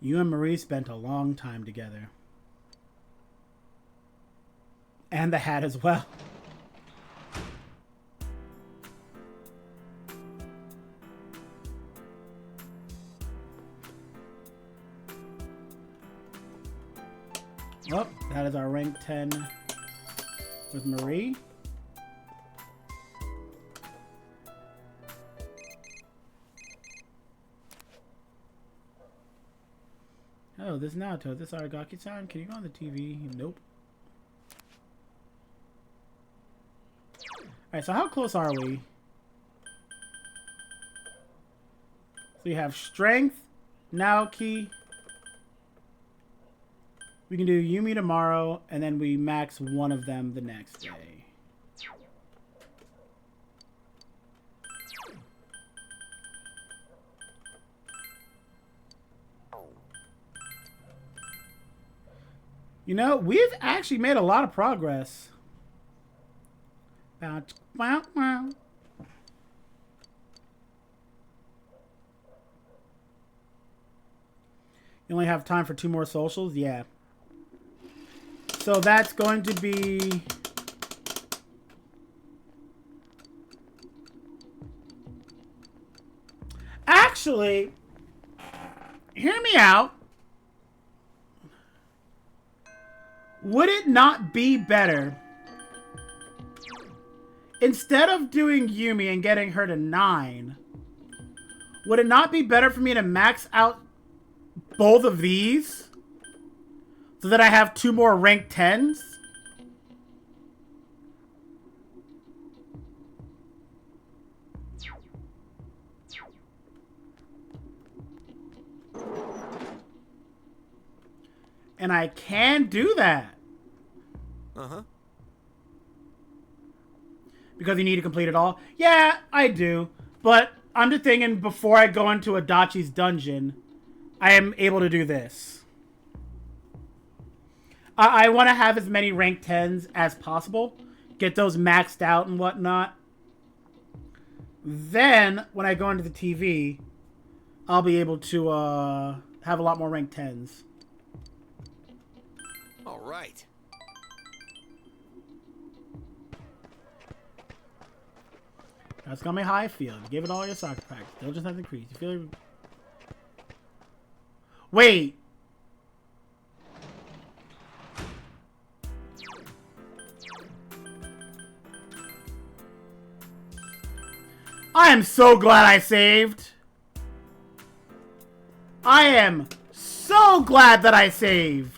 You and Marie spent a long time together. And the hat as well. Well, that is our rank 10 with Marie. Oh, this Naruto, this Aragaki-san. Can you go on the TV? Nope. Alright, so how close are we? So you have Strength, Naoki. We can do Yumi tomorrow, and then we max one of them the next day. You know, we've actually made a lot of progress. You only have time for 2 more socials? Yeah. So that's going to be... Actually, hear me out. Would it not be better, instead of doing Yumi and getting her to 9, would it not be better for me to max out both of these so that I have 2 more rank 10s? And I can do that. Uh-huh. Because you need to complete it all? Yeah, I do. But I'm just thinking, before I go into Adachi's dungeon, I am able to do this. I want to have as many rank 10s as possible. Get those maxed out and whatnot. Then, when I go into the TV, I'll be able to have a lot more rank 10s. All right. That's gonna be how I feel. Give it all your soccer packs. They'll just have to increase. You feel? Wait. I am so glad I saved. I am so glad that I saved.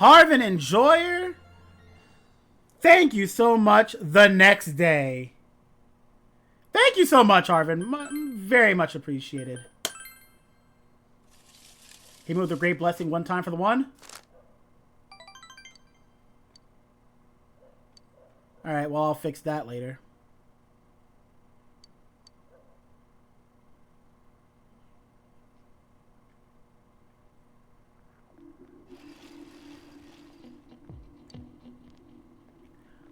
Harvin Enjoyer, thank you so much. The next day. Thank you so much, Harvin. Very much appreciated. He moved a great blessing one time for the one. Alright, well, I'll fix that later.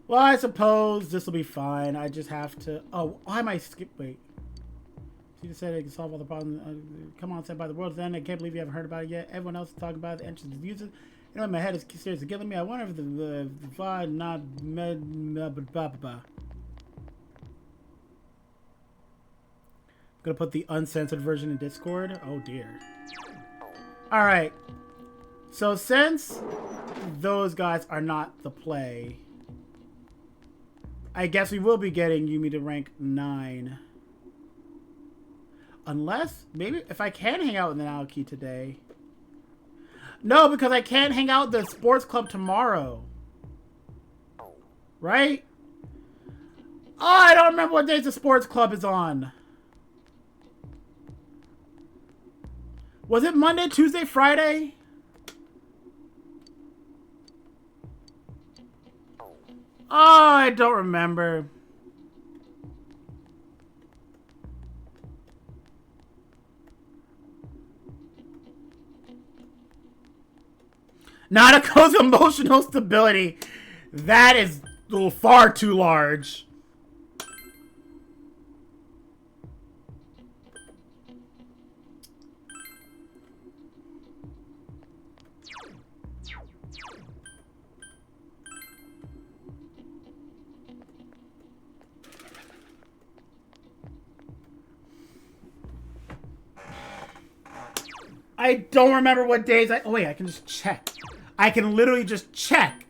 Well, I suppose this will be fine. I just have to... Oh, why am I skip... Wait. She just said it can solve all the problems. Come on, said by the world's end. I can't believe you haven't heard about it yet. Everyone else is talking about it. The entrance is users. You know, my head is seriously killing me. I wonder if the vibe not... I'm gonna put the uncensored version in Discord. Oh, dear. Alright. So, since those guys are not the play... I guess we will be getting Yumi to rank 9. Unless, maybe, if I can hang out with Naoki today. No, because I can't hang out with the sports club tomorrow. Right? Oh, I don't remember what days the sports club is on. Was it Monday, Tuesday, Friday? Oh, I don't remember. Nanako's emotional stability. That is a little far too large. I don't remember what days I... Oh, wait, I can just check. I can literally just check.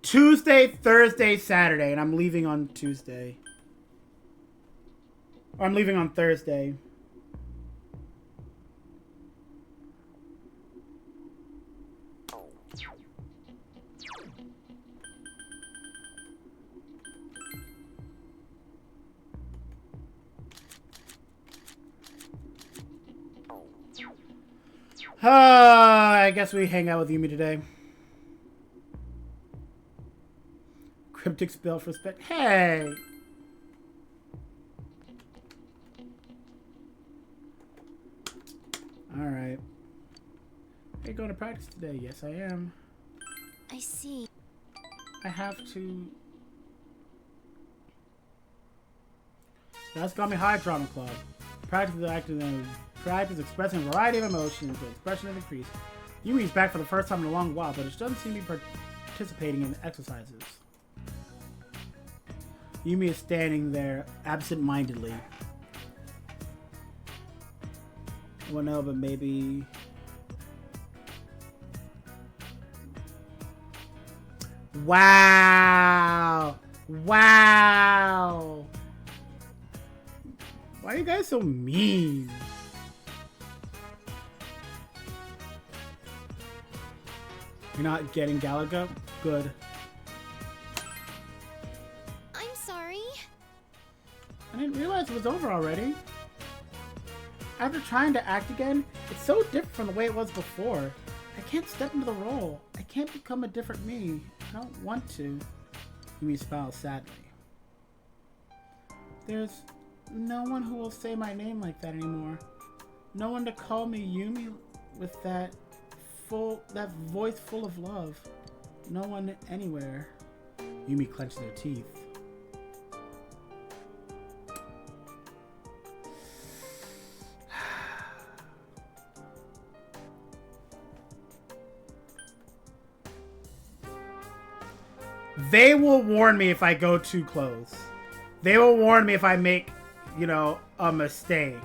Tuesday, Thursday, Saturday, and I'm leaving on Tuesday. Or I'm leaving on Thursday. I guess we hang out with Yumi today. Cryptic spell for respect. Hey! Alright. Are you going to practice today? Yes, I am. I see. I have to. That's got me high drama club. Practice expressing a variety of emotions with expression of increase. Yumi's back for the first time in a long while, but she doesn't seem to be participating in the exercises. Yumi is standing there absent-mindedly. Well, no, but maybe. Wow! Wow! Why are you guys so mean? You're not getting Galaga? Good. I'm sorry. I didn't realize it was over already. After trying to act again, it's so different from the way it was before. I can't step into the role. I can't become a different me. I don't want to. Yumi smiles sadly. There's no one who will say my name like that anymore. No one to call me Yumi with that voice full of love. No one anywhere. Yumi clenches her teeth. They will warn me if I go too close. They will warn me if I make, you know, a mistake.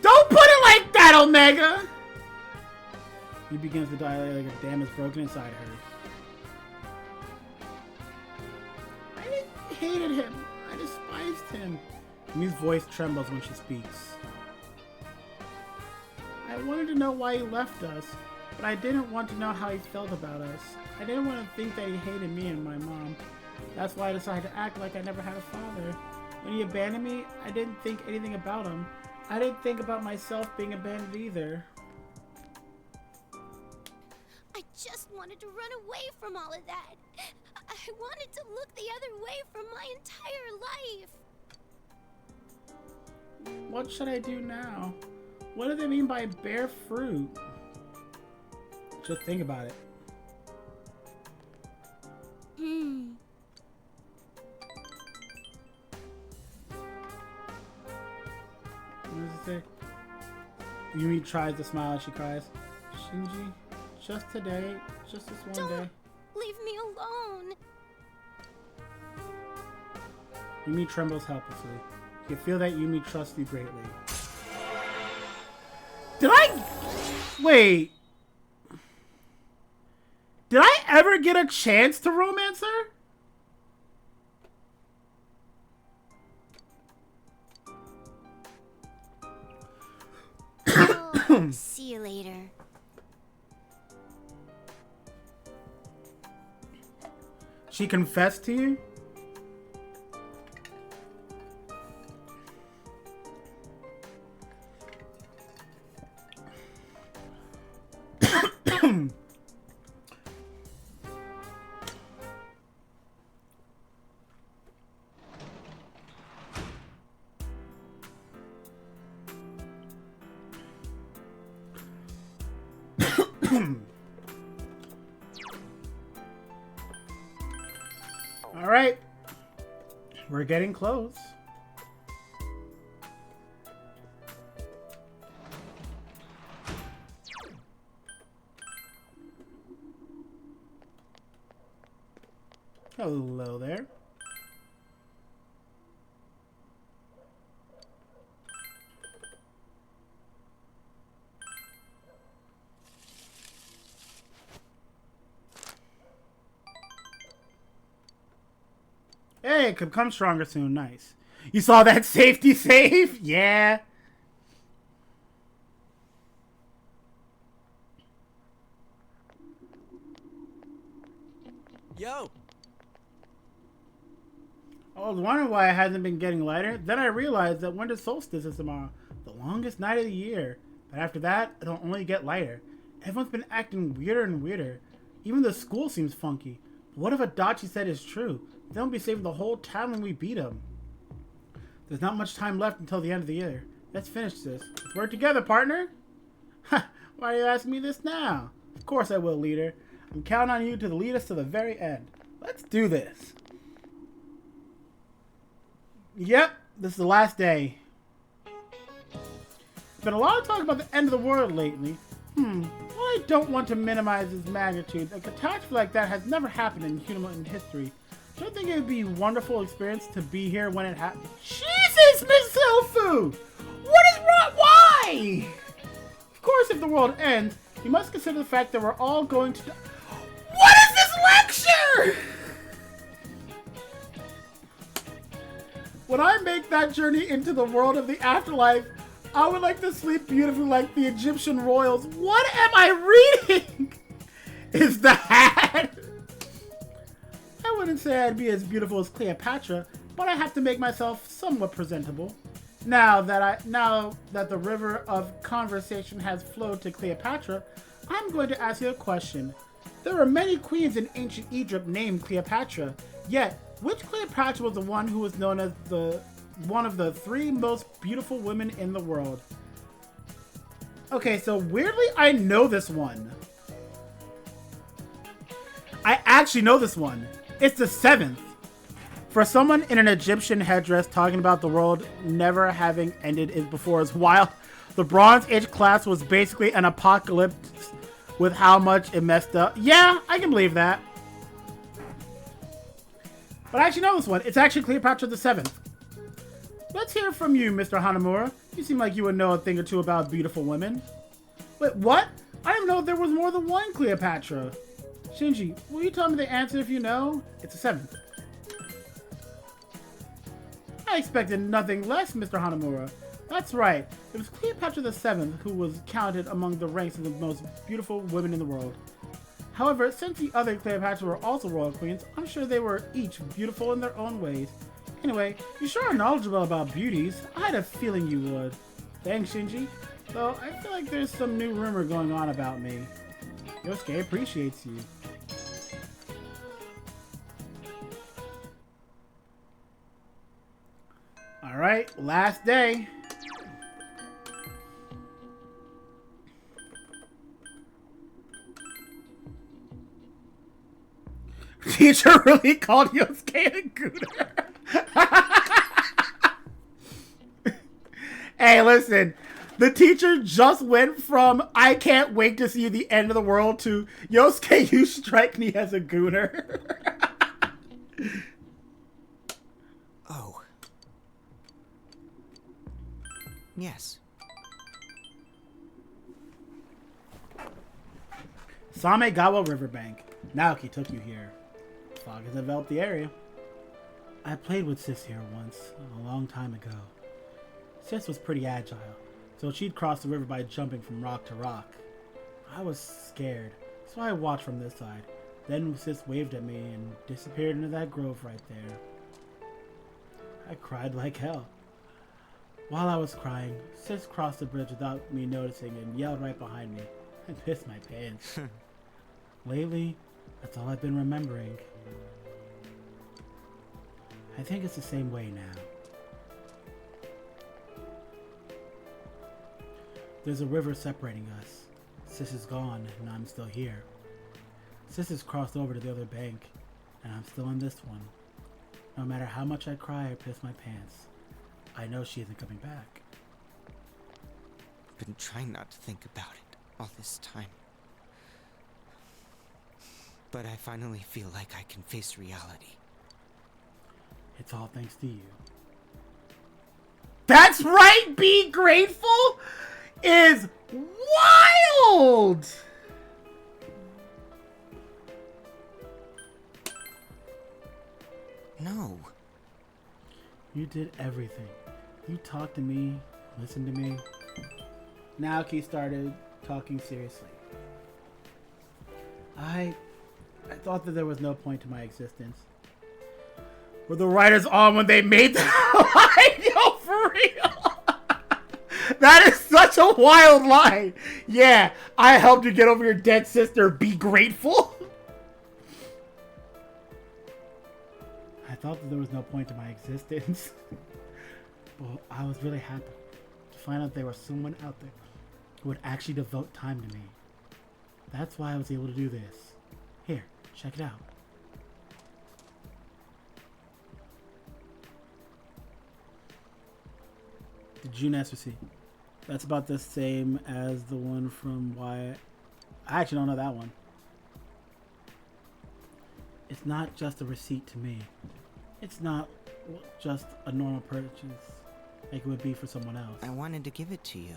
Don't put it like that, Omega! He begins to dilate like a dam is broken inside her. I hated him. I despised him. Miu's voice trembles when she speaks. I wanted to know why he left us, but I didn't want to know how he felt about us. I didn't want to think that he hated me and my mom. That's why I decided to act like I never had a father. When he abandoned me, I didn't think anything about him. I didn't think about myself being abandoned either. I just wanted to run away from all of that. I wanted to look the other way for my entire life. What should I do now? What do they mean by bear fruit? Just think about it. What does it say? Yumi tries to smile as she cries. Shinji, just today, just this one day. Leave me alone. Yumi trembles helplessly. You feel that Yumi trusts you greatly. Did I... Wait. Did I ever get a chance to romance her? Oh, see you later. She confessed to you? All right, we're getting close. Hello there. Hey, it could come stronger soon. Nice. You saw that safety save? Yeah. Yo! I was wondering why it hasn't been getting lighter. Then I realized that winter solstice is tomorrow, the longest night of the year. But after that, it'll only get lighter. Everyone's been acting weirder and weirder. Even the school seems funky. What if Adachi said is true? Then we'll be saving the whole town when we beat him. There's not much time left until the end of the year. Let's finish this. Let's work together, partner. Ha! Why are you asking me this now? Of course I will, leader. I'm counting on you to lead us to the very end. Let's do this. Yep, this is the last day. There's been a lot of talk about the end of the world lately. Well, I don't want to minimize its magnitude. A catastrophe like that has never happened in human history. Don't you think it would be a wonderful experience to be here when it happens? Jesus, Miss Silfu! What is wrong? Why? Of course, if the world ends, you must consider the fact that we're all going to die. What is this lecture? When I make that journey into the world of the afterlife, I would like to sleep beautifully like the Egyptian royals. What am I reading? Is the hat? I wouldn't say I'd be as beautiful as Cleopatra, but I have to make myself somewhat presentable. Now that the river of conversation has flowed to Cleopatra, I'm going to ask you a question. There were many queens in ancient Egypt named Cleopatra, yet which Cleopatra was the one who was known as one of the 3 most beautiful women in the world? Okay, so weirdly, I know this one. I actually know this one. It's the 7th. For someone in an Egyptian headdress talking about the world never having ended before is wild. The Bronze Age collapse was basically an apocalypse with how much it messed up. Yeah, I can believe that. But I actually know this one. It's actually Cleopatra the 7th. Let's hear from you, Mr. Hanamura. You seem like you would know a thing or two about beautiful women. Wait, what? I didn't know there was more than one Cleopatra. Shinji, will you tell me the answer if you know? It's the 7th. I expected nothing less, Mr. Hanamura. That's right. It was Cleopatra the 7th who was counted among the ranks of the most beautiful women in the world. However, since the other Cleopatra were also royal queens, I'm sure they were each beautiful in their own ways. Anyway, you sure are knowledgeable about beauties. I had a feeling you would. Thanks, Shinji. Though, I feel like there's some new rumor going on about me. Yosuke appreciates you. Alright, last day. Teacher really called Yosuke a gooter. Hey, listen. The teacher just went from I can't wait to see the end of the world to Yosuke, you strike me as a gooner. Oh. Yes. Samegawa Riverbank. Naoki took you here. Fog has enveloped the area. I played with Sis here once, a long time ago. Sis was pretty agile, so she'd cross the river by jumping from rock to rock. I was scared, so I watched from this side. Then Sis waved at me and disappeared into that grove right there. I cried like hell. While I was crying, Sis crossed the bridge without me noticing and yelled right behind me. I pissed my pants. Lately, that's all I've been remembering. I think it's the same way now. There's a river separating us. Sis is gone, and I'm still here. Sis has crossed over to the other bank, and I'm still in this one. No matter how much I cry or piss my pants, I know she isn't coming back. Been trying not to think about it all this time. But I finally feel like I can face reality. It's all thanks to you. That's right! Be grateful is wild! No. You did everything. You talked to me, listened to me. Naoki started talking seriously. I thought that there was no point to my existence. Were the writers on when they made that line? Yo, for real? That is such a wild line. Yeah, I helped you get over your dead sister. Be grateful. I thought that there was no point to my existence. But I was really happy to find out there was someone out there who would actually devote time to me. That's why I was able to do this. Here, check it out. The June receipt. That's about the same as the one from Wyatt. I actually don't know that one. It's not just a receipt to me. It's not just a normal purchase like it would be for someone else. I wanted to give it to you.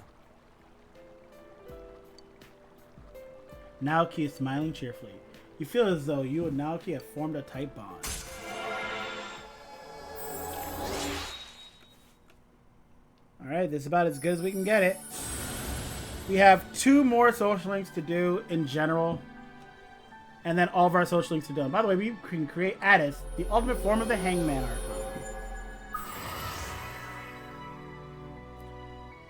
Naoki is smiling cheerfully. You feel as though you and Naoki have formed a tight bond. Alright, this is about as good as we can get it. We have 2 more social links to do in general. And then all of our social links are done. By the way, we can create Addis, the ultimate form of the Hangman Archon.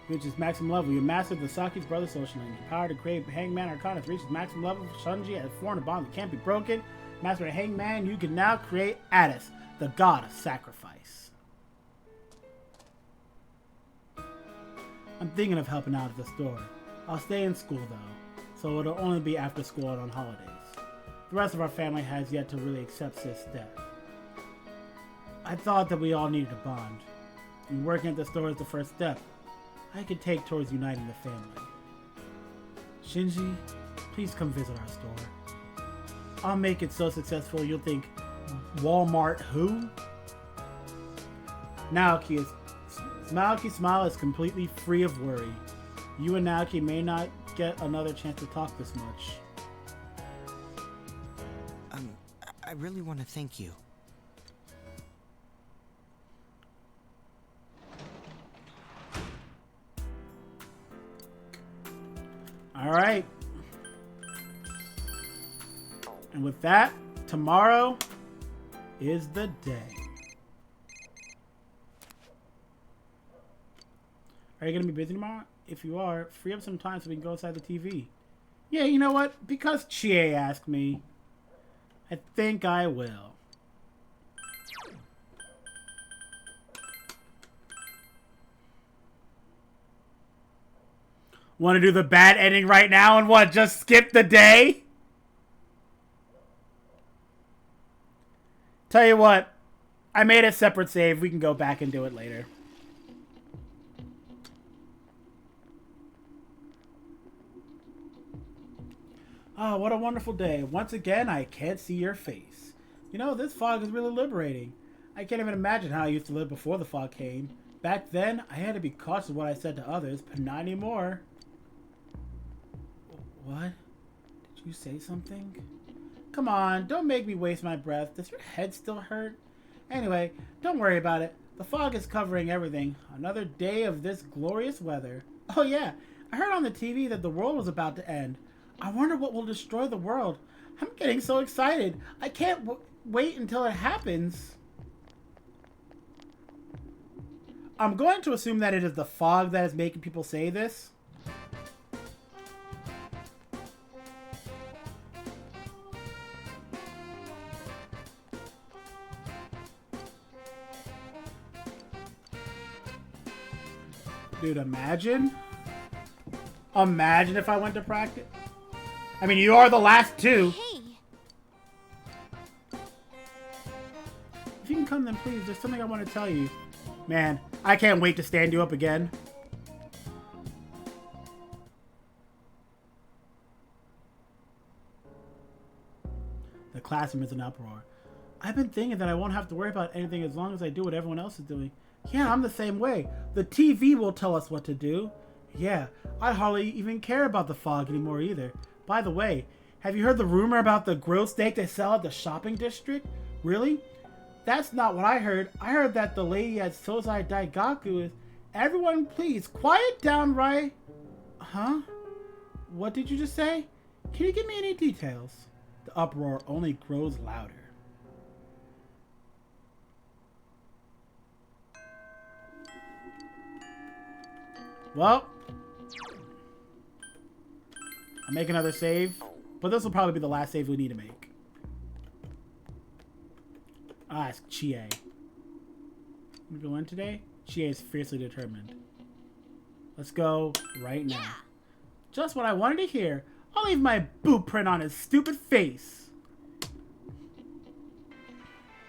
Which is maximum level. You mastered the Saki's brother social link. Your power to create Hangman Arcana has reached its maximum level. Shunji has formed a bond that can't be broken. Master Hangman, you can now create Addis, the god of sacrifice. I'm thinking of helping out at the store. I'll stay in school though, so it'll only be after school and on holidays. The rest of our family has yet to really accept this step. I thought that we all needed a bond, and working at the store is the first step I could take towards uniting the family. Shinji, please come visit our store. I'll make it so successful you'll think, Walmart who? Naoki's smile is completely free of worry. You and Naoki may not get another chance to talk this much. I really want to thank you. Alright. And with that, tomorrow is the day. Are you going to be busy tomorrow? If you are, free up some time so we can go inside the TV. Yeah, you know what? Because Chie asked me, I think I will. Want to do the bad ending right now and what? Just skip the day? Tell you what, I made a separate save. We can go back and do it later. Oh, what a wonderful day. Once again, I can't see your face. You know, this fog is really liberating. I can't even imagine how I used to live before the fog came. Back then, I had to be cautious of what I said to others, but not anymore. What? Did you say something? Come on, don't make me waste my breath. Does your head still hurt? Anyway, don't worry about it. The fog is covering everything. Another day of this glorious weather. Oh yeah, I heard on the TV that the world was about to end. I wonder what will destroy the world. I'm getting so excited. I can't wait until it happens. I'm going to assume that it is the fog that is making people say this. Dude, imagine if I went to practice. I mean, you are the last 2. Hey, If you can come, then please. There's something I want to tell you. Man, I can't wait to stand you up again. The classroom is in uproar. I've been thinking that I won't have to worry about anything as long as I do what everyone else is doing. Yeah, I'm the same way. The TV will tell us what to do. Yeah, I hardly even care about the fog anymore either. By the way, have you heard the rumor about the grilled steak they sell at the shopping district? Really? That's not what I heard. I heard that the lady at Sozai Daigaku is... Everyone please, quiet down, right? Huh? What did you just say? Can you give me any details? The uproar only grows louder. Well, I'll make another save, but this will probably be the last save we need to make. Ah, it's Chie. We go in today? Chie is fiercely determined. Let's go right now. Yeah. Just what I wanted to hear. I'll leave my boot print on his stupid face.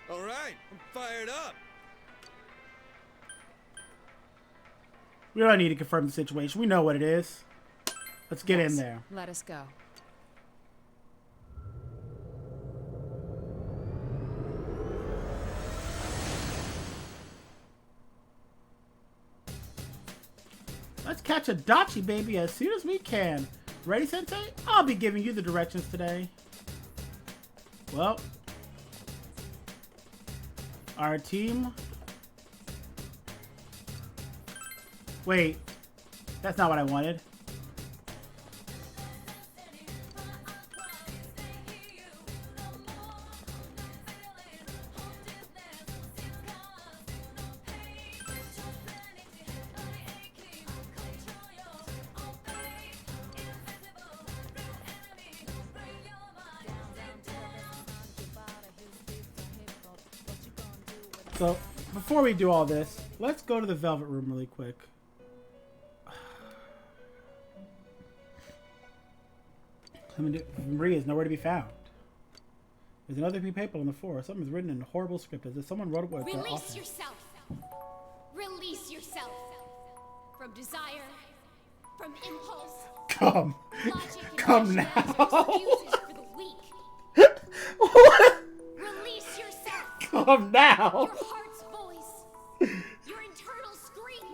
All right, I'm fired up. We don't need to confirm the situation. We know what it is. Let's get in Yes, there. Let us go. Let's catch a Dachi baby as soon as we can. Ready, Sensei? I'll be giving you the directions today. Well, our team... Wait, that's not what I wanted. So, before we do all this, let's go to the Velvet Room really quick. Maria is nowhere to be found. There's another few people on the floor. Something's written in a horrible script as if someone wrote it with their Release office. yourself. Release yourself. From desire. From impulse. Come. Logic and Come rationality now. are excuses for the weak. What? Release yourself. Come now. Your heart's voice. Your internal scream.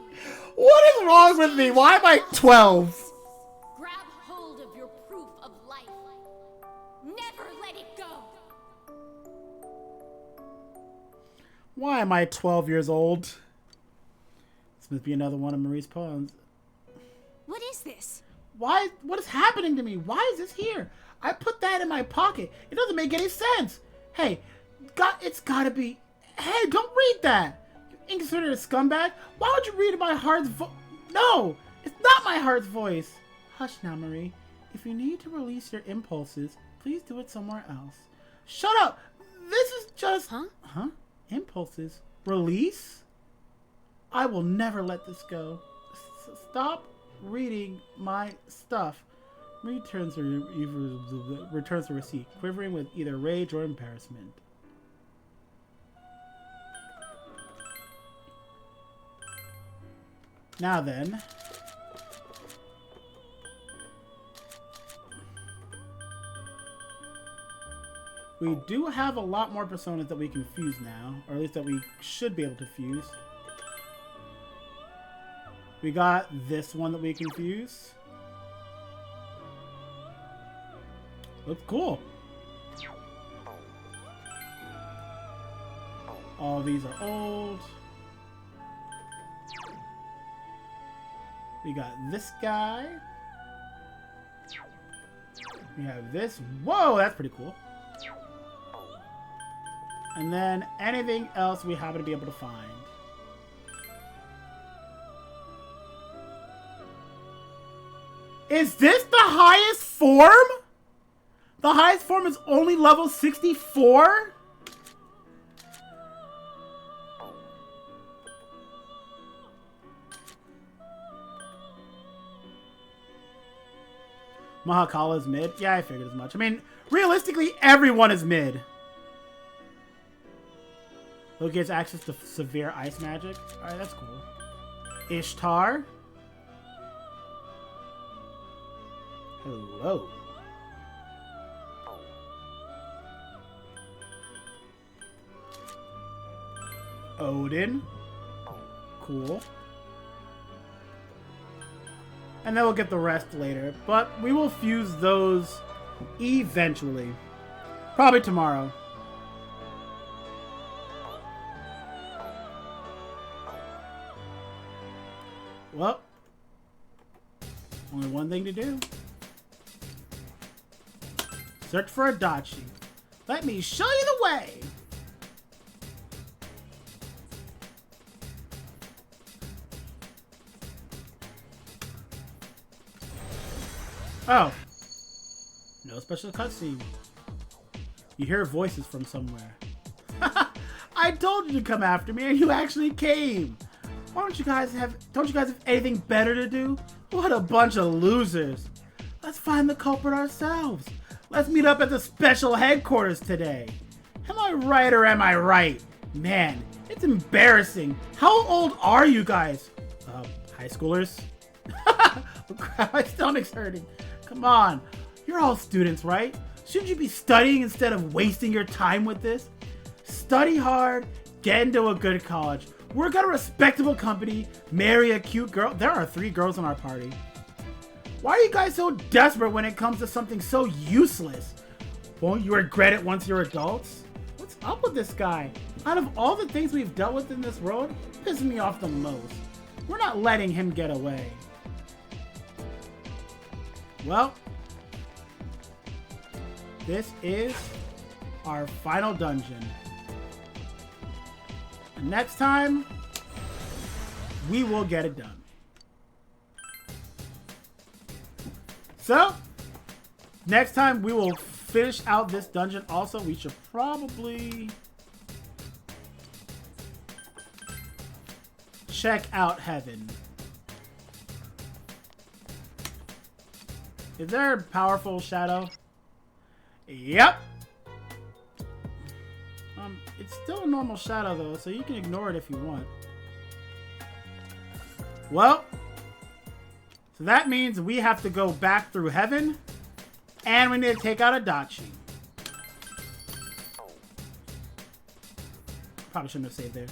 What is wrong with me? Why am I 12? Grab hold of your proof of life. Never let it go. Why am I 12 years old? This must be another one of Marie's poems. What is this? Why? What is happening to me? Why is this here? I put that in my pocket. It doesn't make any sense. Hey, it's gotta be... Hey, don't read that. You inconsiderate scumbag. Why would you read my heart's voice? No, it's not my heart's voice. Hush now, Marie. If you need to release your impulses, please do it somewhere else. Shut up. This is just... Huh? Impulses? Release? I will never let this go. Stop reading my stuff. Returns the receipt, quivering with either rage or embarrassment. Now then, we do have a lot more personas that we can fuse now, or at least that we should be able to fuse. We got this one that we can fuse. Looks cool. All these are old. We got this guy. We have this. Whoa, that's pretty cool. And then anything else we happen to be able to find. Is this the highest form? The highest form is only level 64? Mahakala is mid? Yeah, I figured as much. I mean, realistically, everyone is mid. Loki gets access to severe ice magic. Alright, that's cool. Ishtar. Hello. Odin. Cool. And then we'll get the rest later. But we will fuse those eventually. Probably tomorrow. Well, only one thing to do. Search for a Dachi. Let me show you the way. Oh, No special cutscene. You hear voices from somewhere. I told you to come after me, and you actually came. Don't you guys have anything better to do? What a bunch of losers. Let's find the culprit ourselves. Let's meet up at the special headquarters today. Am I right or am I right? Man, it's embarrassing. How old are you guys? High schoolers? Oh crap, my stomach's hurting. Come on. You're all students, right? Shouldn't you be studying instead of wasting your time with this? Study hard, get into a good college, work at a respectable company, marry a cute girl. There are 3 girls in our party. Why are you guys so desperate when it comes to something so useless? Won't you regret it once you're adults? What's up with this guy? Out of all the things we've dealt with in this world, pisses me off the most. We're not letting him get away. Well, this is our final dungeon. And next time, we will get it done. So, next time we will finish out this dungeon. Also, we should probably check out heaven. Is there a powerful shadow? Yep. It's still a normal shadow though, so you can ignore it if you want. Well, so that means we have to go back through heaven, and we need to take out a Dachi. Probably shouldn't have saved there.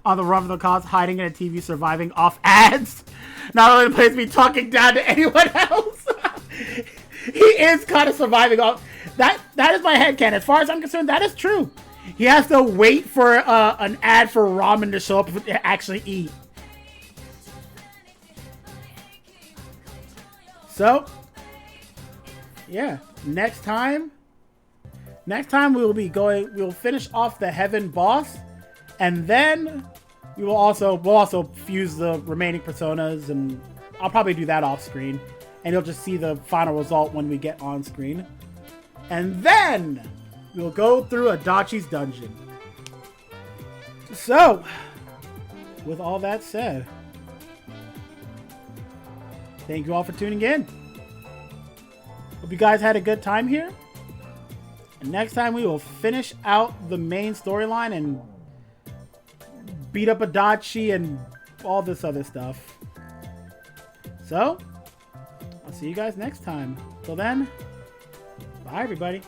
On the run from the cops, hiding in a TV, surviving off ads. Not only the place to be talking down to anyone else. He is kind of surviving off. That is my headcanon. As far as I'm concerned, that is true. He has to wait for an ad for ramen to show up to actually eat. So, yeah, next time we'll finish off the heaven boss, and then we'll also fuse the remaining personas, and I'll probably do that off screen, and you'll just see the final result when we get on screen. And then we'll go through Adachi's dungeon. So, with all that said, thank you all for tuning in. Hope you guys had a good time here. And next time we will finish out the main storyline and beat up Adachi and all this other stuff. So, I'll see you guys next time. Till then, bye everybody.